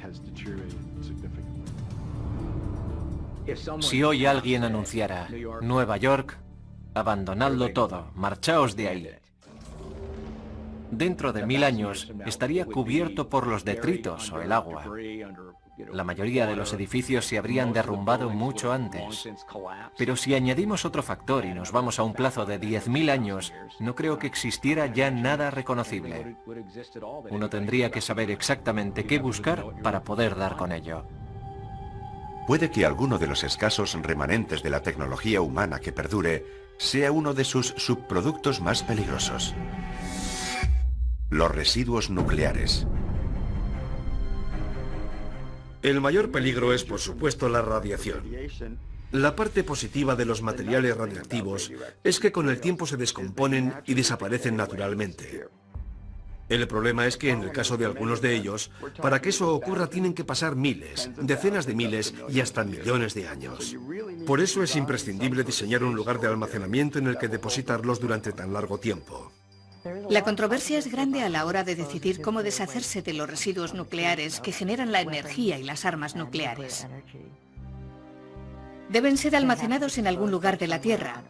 Si hoy alguien anunciara, Nueva York, abandonadlo todo, marchaos de ahí. Dentro de 1000 años estaría cubierto por los detritos o el agua. La mayoría de los edificios se habrían derrumbado mucho antes. Pero si añadimos otro factor y nos vamos a un plazo de 10.000 años, no creo que existiera ya nada reconocible. Uno tendría que saber exactamente qué buscar para poder dar con ello. Puede que alguno de los escasos remanentes de la tecnología humana que perdure sea uno de sus subproductos más peligrosos. Los residuos nucleares. El mayor peligro es, por supuesto, la radiación. La parte positiva de los materiales radiactivos es que con el tiempo se descomponen y desaparecen naturalmente. El problema es que en el caso de algunos de ellos, para que eso ocurra tienen que pasar miles, decenas de miles y hasta millones de años. Por eso es imprescindible diseñar un lugar de almacenamiento en el que depositarlos durante tan largo tiempo. La controversia es grande a la hora de decidir cómo deshacerse de los residuos nucleares que generan la energía y las armas nucleares. Deben ser almacenados en algún lugar de la Tierra.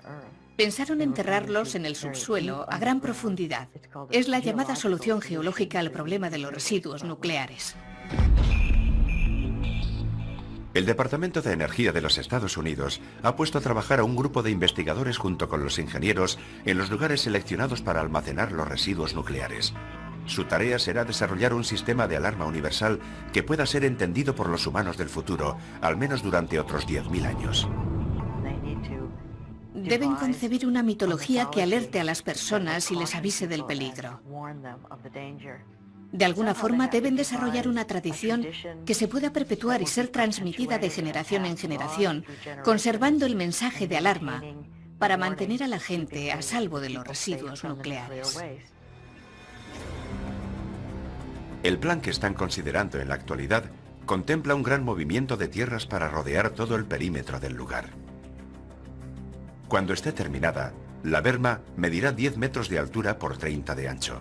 Pensaron enterrarlos en el subsuelo a gran profundidad. Es la llamada solución geológica al problema de los residuos nucleares. El Departamento de Energía de los Estados Unidos ha puesto a trabajar a un grupo de investigadores junto con los ingenieros en los lugares seleccionados para almacenar los residuos nucleares. Su tarea será desarrollar un sistema de alarma universal que pueda ser entendido por los humanos del futuro, al menos durante otros 10.000 años. Deben concebir una mitología que alerte a las personas y les avise del peligro. De alguna forma deben desarrollar una tradición que se pueda perpetuar y ser transmitida de generación en generación, conservando el mensaje de alarma para mantener a la gente a salvo de los residuos nucleares. El plan que están considerando en la actualidad contempla un gran movimiento de tierras para rodear todo el perímetro del lugar. Cuando esté terminada, la berma medirá 10 metros de altura por 30 de ancho.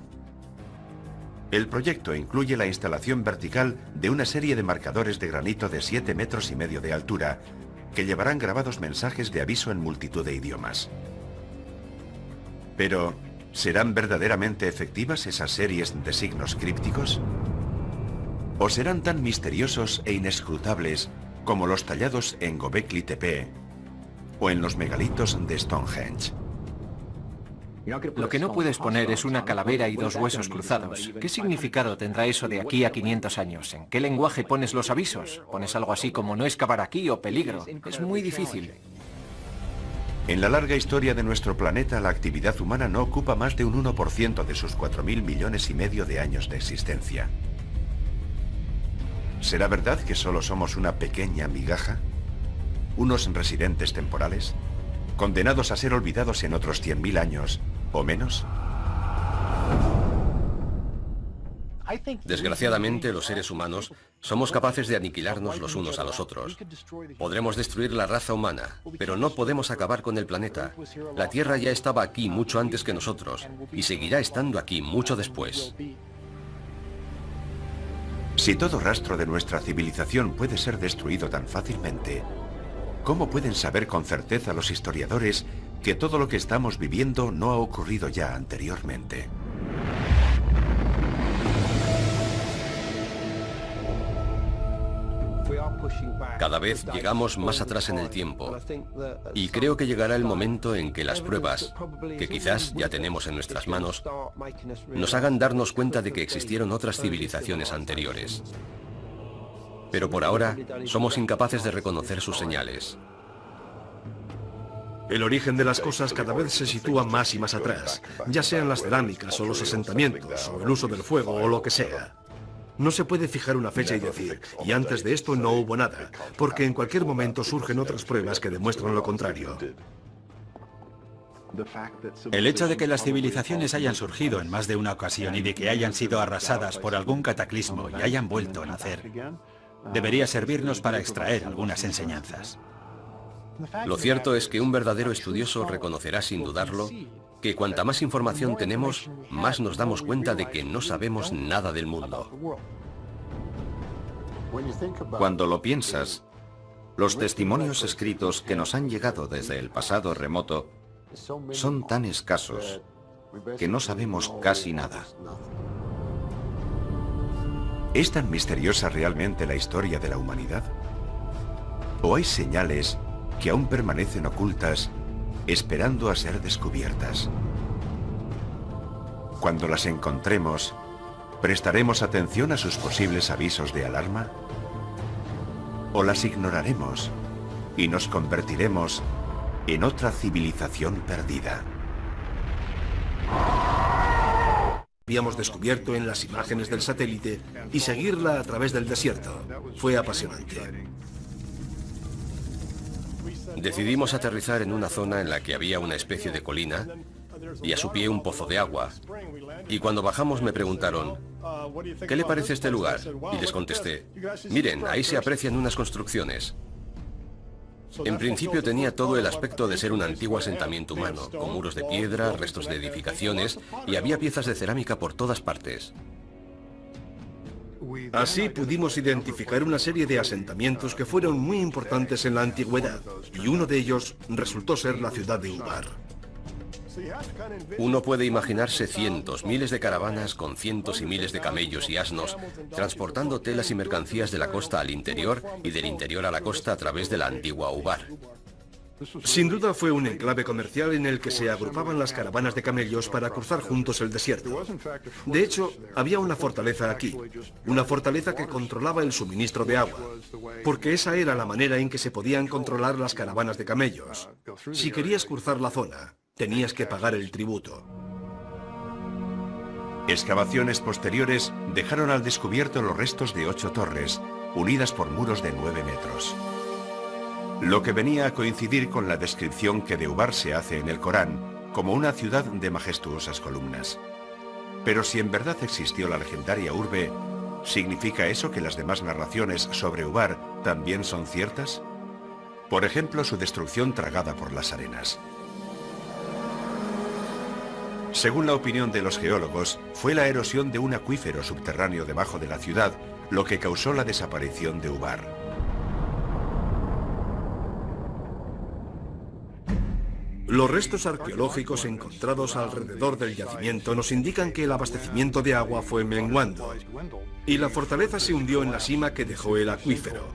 El proyecto incluye la instalación vertical de una serie de marcadores de granito de 7,5 metros de altura que llevarán grabados mensajes de aviso en multitud de idiomas. Pero, ¿serán verdaderamente efectivas esas series de signos crípticos? ¿O serán tan misteriosos e inescrutables como los tallados en Göbekli Tepe o en los megalitos de Stonehenge? Lo que no puedes poner es una calavera y 2 huesos cruzados. ¿Qué significado tendrá eso de aquí a 500 años? ¿En qué lenguaje pones los avisos? ¿Pones algo así como no excavar aquí o peligro? Es muy difícil. En la larga historia de nuestro planeta, la actividad humana no ocupa más de un 1% de sus 4.000 millones y medio de años de existencia. ¿Será verdad que solo somos una pequeña migaja? ¿Unos residentes temporales? ¿Condenados a ser olvidados en otros 100.000 años o menos? Desgraciadamente, los seres humanos somos capaces de aniquilarnos los unos a los otros. Podremos destruir la raza humana, pero no podemos acabar con el planeta. La Tierra ya estaba aquí mucho antes que nosotros y seguirá estando aquí mucho después. Si todo rastro de nuestra civilización puede ser destruido tan fácilmente, ¿cómo pueden saber con certeza los historiadores que todo lo que estamos viviendo no ha ocurrido ya anteriormente? Cada vez llegamos más atrás en el tiempo y creo que llegará el momento en que las pruebas, que quizás ya tenemos en nuestras manos, nos hagan darnos cuenta de que existieron otras civilizaciones anteriores. Pero por ahora somos incapaces de reconocer sus señales. El origen de las cosas cada vez se sitúa más y más atrás, ya sean las cerámicas o los asentamientos o el uso del fuego o lo que sea. No se puede fijar una fecha y decir, y antes de esto no hubo nada, porque en cualquier momento surgen otras pruebas que demuestran lo contrario. El hecho de que las civilizaciones hayan surgido en más de una ocasión y de que hayan sido arrasadas por algún cataclismo y hayan vuelto a nacer, debería servirnos para extraer algunas enseñanzas. Lo cierto es que un verdadero estudioso reconocerá sin dudarlo que cuanta más información tenemos, más nos damos cuenta de que no sabemos nada del mundo. Cuando lo piensas, los testimonios escritos que nos han llegado desde el pasado remoto son tan escasos que no sabemos casi nada. ¿Es tan misteriosa realmente la historia de la humanidad? ¿O hay señales que aún permanecen ocultas, esperando a ser descubiertas? Cuando las encontremos, ¿prestaremos atención a sus posibles avisos de alarma? ¿O las ignoraremos y nos convertiremos en otra civilización perdida? Habíamos descubierto en las imágenes del satélite y seguirla a través del desierto. Fue apasionante. Decidimos aterrizar en una zona en la que había una especie de colina y a su pie un pozo de agua. Y cuando bajamos me preguntaron, ¿qué le parece este lugar? Y les contesté, miren, ahí se aprecian unas construcciones. En principio tenía todo el aspecto de ser un antiguo asentamiento humano, con muros de piedra, restos de edificaciones y había piezas de cerámica por todas partes. Así pudimos identificar una serie de asentamientos que fueron muy importantes en la antigüedad, y uno de ellos resultó ser la ciudad de Ubar. Uno puede imaginarse cientos, miles de caravanas con cientos y miles de camellos y asnos, transportando telas y mercancías de la costa al interior y del interior a la costa a través de la antigua Ubar. Sin duda fue un enclave comercial en el que se agrupaban las caravanas de camellos para cruzar juntos el desierto. De hecho, había una fortaleza aquí, una fortaleza que controlaba el suministro de agua, porque esa era la manera en que se podían controlar las caravanas de camellos. Si querías cruzar la zona, tenías que pagar el tributo. Excavaciones posteriores dejaron al descubierto los restos de 8 torres, unidas por muros de 9 metros. Lo que venía a coincidir con la descripción que de Ubar se hace en el Corán, como una ciudad de majestuosas columnas. Pero si en verdad existió la legendaria urbe, ¿significa eso que las demás narraciones sobre Ubar también son ciertas? Por ejemplo, su destrucción tragada por las arenas. Según la opinión de los geólogos, fue la erosión de un acuífero subterráneo debajo de la ciudad lo que causó la desaparición de Ubar. Los restos arqueológicos encontrados alrededor del yacimiento nos indican que el abastecimiento de agua fue menguando y la fortaleza se hundió en la sima que dejó el acuífero.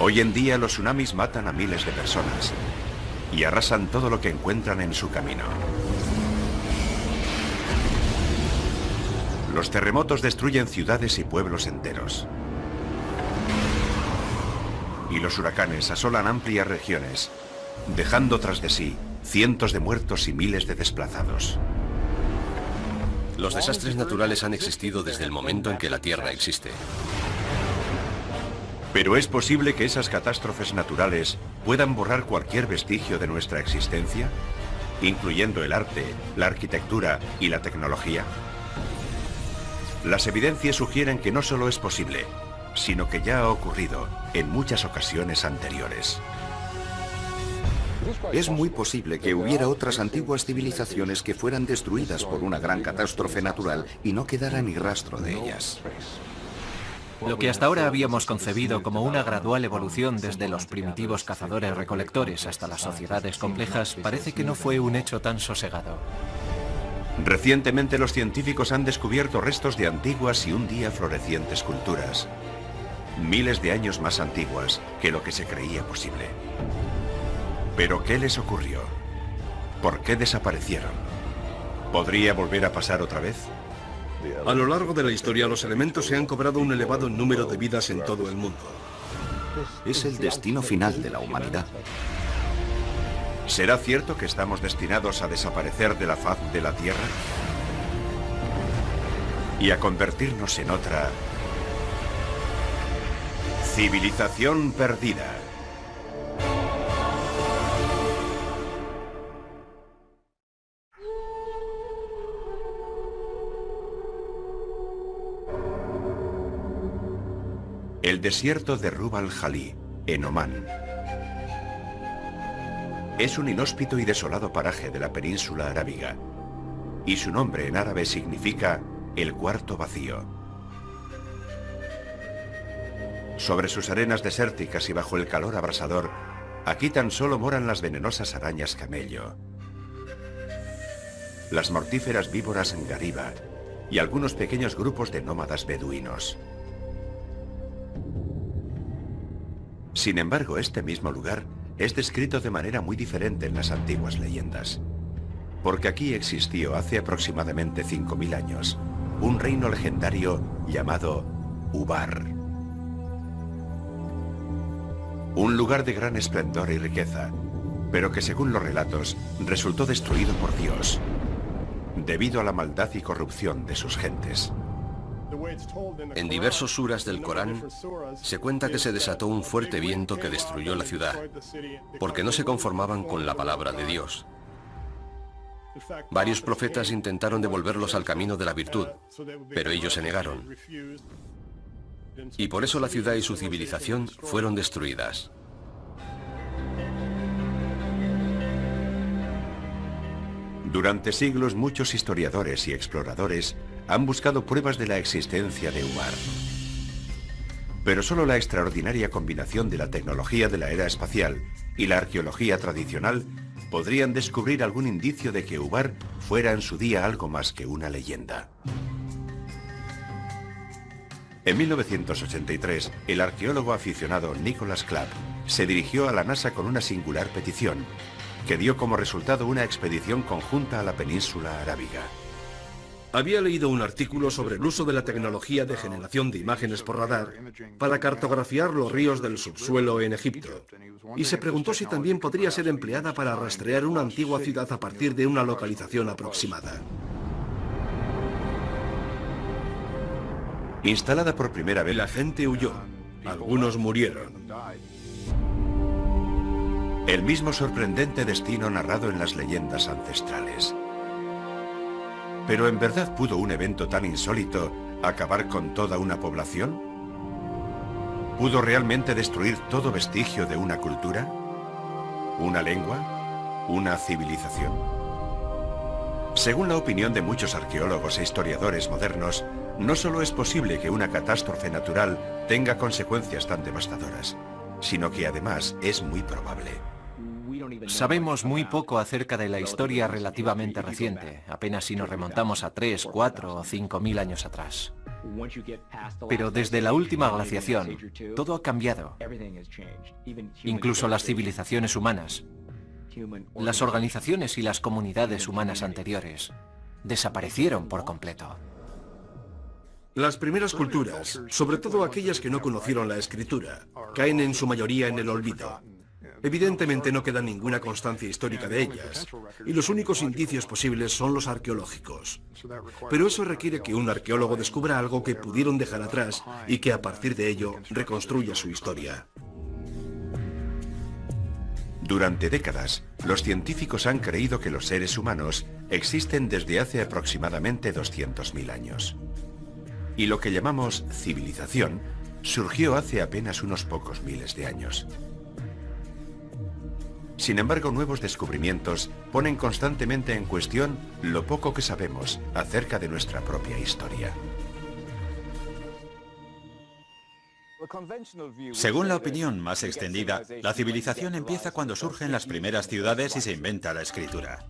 Hoy en día los tsunamis matan a miles de personas y arrasan todo lo que encuentran en su camino. Los terremotos destruyen ciudades y pueblos enteros. Y los huracanes asolan amplias regiones, dejando tras de sí cientos de muertos y miles de desplazados. Los desastres naturales han existido desde el momento en que la Tierra existe. ¿Pero es posible que esas catástrofes naturales puedan borrar cualquier vestigio de nuestra existencia, incluyendo el arte, la arquitectura y la tecnología? Las evidencias sugieren que no solo es posible, sino que ya ha ocurrido en muchas ocasiones anteriores. Es muy posible que hubiera otras antiguas civilizaciones que fueran destruidas por una gran catástrofe natural y no quedara ni rastro de ellas. Lo que hasta ahora habíamos concebido como una gradual evolución desde los primitivos cazadores-recolectores hasta las sociedades complejas parece que no fue un hecho tan sosegado. Recientemente los científicos han descubierto restos de antiguas y un día florecientes culturas, miles de años más antiguas que lo que se creía posible. ¿Pero qué les ocurrió? ¿Por qué desaparecieron? ¿Podría volver a pasar otra vez? A lo largo de la historia, los elementos se han cobrado un elevado número de vidas en todo el mundo. Es el destino final de la humanidad. ¿Será cierto que estamos destinados a desaparecer de la faz de la Tierra? Y a convertirnos en otra civilización perdida. El desierto de Rub al-Khali, en Omán. Es un inhóspito y desolado paraje de la península arábiga, y su nombre en árabe significa el cuarto vacío. Sobre sus arenas desérticas y bajo el calor abrasador, aquí tan solo moran las venenosas arañas camello, las mortíferas víboras gariba y algunos pequeños grupos de nómadas beduinos. Sin embargo, este mismo lugar es descrito de manera muy diferente en las antiguas leyendas, porque aquí existió hace aproximadamente 5000 años un reino legendario llamado Ubar. Un lugar de gran esplendor y riqueza, pero que según los relatos resultó destruido por Dios, debido a la maldad y corrupción de sus gentes. En diversos suras del Corán se cuenta que se desató un fuerte viento que destruyó la ciudad, porque no se conformaban con la palabra de Dios. Varios profetas intentaron devolverlos al camino de la virtud, pero ellos se negaron. Y por eso la ciudad y su civilización fueron destruidas. Durante siglos muchos historiadores y exploradores han buscado pruebas de la existencia de Ubar. Pero solo la extraordinaria combinación de la tecnología de la era espacial y la arqueología tradicional podrían descubrir algún indicio de que Ubar fuera en su día algo más que una leyenda. En 1983, el arqueólogo aficionado Nicholas Clapp se dirigió a la NASA con una singular petición, que dio como resultado una expedición conjunta a la península arábiga. Había leído un artículo sobre el uso de la tecnología de generación de imágenes por radar para cartografiar los ríos del subsuelo en Egipto, y se preguntó si también podría ser empleada para rastrear una antigua ciudad a partir de una localización aproximada. Instalada por primera vez, La gente huyó, algunos murieron. el mismo sorprendente destino narrado en las leyendas ancestrales. ¿Pero en verdad pudo un evento tan insólito acabar con toda una población? ¿Pudo realmente destruir todo vestigio de una cultura? ¿Una lengua? ¿Una civilización? Según la opinión de muchos arqueólogos e historiadores modernos, no solo es posible que una catástrofe natural tenga consecuencias tan devastadoras, sino que además es muy probable. Sabemos muy poco acerca de la historia relativamente reciente, apenas si nos remontamos a 3, 4 o 5.000 años atrás. Pero desde la última glaciación, todo ha cambiado. Incluso las civilizaciones humanas, las organizaciones y las comunidades humanas anteriores, desaparecieron por completo. Las primeras culturas, sobre todo aquellas que no conocieron la escritura, caen en su mayoría en el olvido. Evidentemente no queda ninguna constancia histórica de ellas, y los únicos indicios posibles son los arqueológicos. Pero eso requiere que un arqueólogo descubra algo que pudieron dejar atrás y que a partir de ello reconstruya su historia. Durante décadas, los científicos han creído que los seres humanos existen desde hace aproximadamente 200.000 años. Y lo que llamamos civilización surgió hace apenas unos pocos miles de años. Sin embargo, nuevos descubrimientos ponen constantemente en cuestión lo poco que sabemos acerca de nuestra propia historia. Según la opinión más extendida, la civilización empieza cuando surgen las primeras ciudades y se inventa la escritura.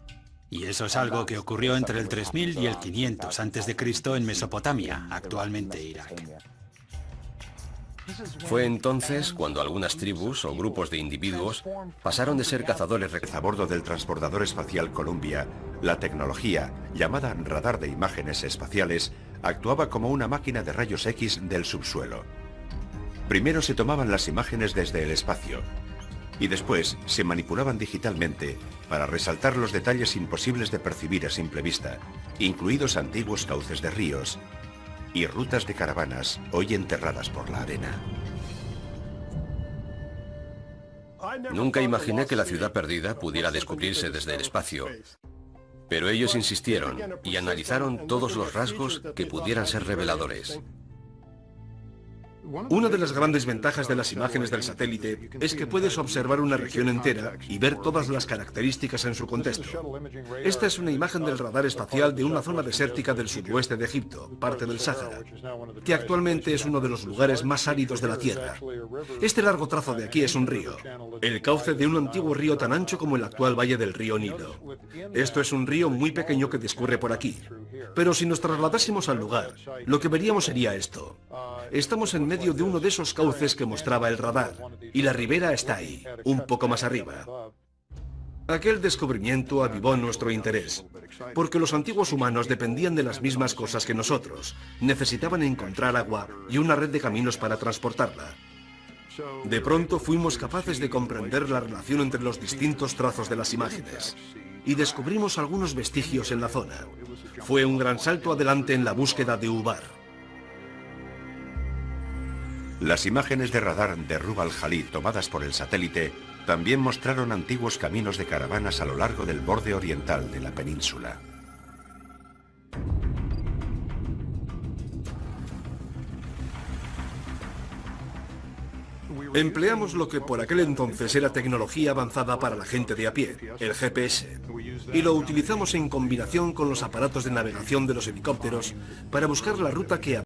Y eso es algo que ocurrió entre el 3000 y el 500 a.C. en Mesopotamia, actualmente Irak. Fue entonces cuando algunas tribus o grupos de individuos pasaron de ser cazadores A bordo del transbordador espacial Columbia, la tecnología, llamada radar de imágenes espaciales, actuaba como una máquina de rayos X del subsuelo. Primero se tomaban las imágenes desde el espacio, y después se manipulaban digitalmente para resaltar los detalles imposibles de percibir a simple vista, incluidos antiguos cauces de ríos y rutas de caravanas hoy enterradas por la arena. Nunca imaginé que la ciudad perdida pudiera descubrirse desde el espacio, pero ellos insistieron y analizaron todos los rasgos que pudieran ser reveladores. Una de las grandes ventajas de las imágenes del satélite es que puedes observar una región entera y ver todas las características en su contexto. Esta es una imagen del radar espacial de una zona desértica del sudoeste de Egipto, parte del Sáhara, que actualmente es uno de los lugares más áridos de la Tierra. Este largo trazo de aquí es un río, el cauce de un antiguo río tan ancho como el actual valle del río Nilo. Esto es un río muy pequeño que discurre por aquí. Pero si nos trasladásemos al lugar, lo que veríamos sería esto. Estamos en medio de uno de esos cauces que mostraba el radar, y la ribera está ahí, un poco más arriba. Aquel descubrimiento avivó nuestro interés, porque los antiguos humanos dependían de las mismas cosas que nosotros. Necesitaban encontrar agua y una red de caminos para transportarla. De pronto fuimos capaces de comprender la relación entre los distintos trazos de las imágenes, y descubrimos algunos vestigios en la zona. Fue un gran salto adelante en la búsqueda de Ubar. Las imágenes de radar de Rub al-Khali tomadas por el satélite también mostraron antiguos caminos de caravanas a lo largo del borde oriental de la península. Empleamos lo que por aquel entonces era tecnología avanzada para la gente de a pie, el GPS, y lo utilizamos en combinación con los aparatos de navegación de los helicópteros para buscar la ruta que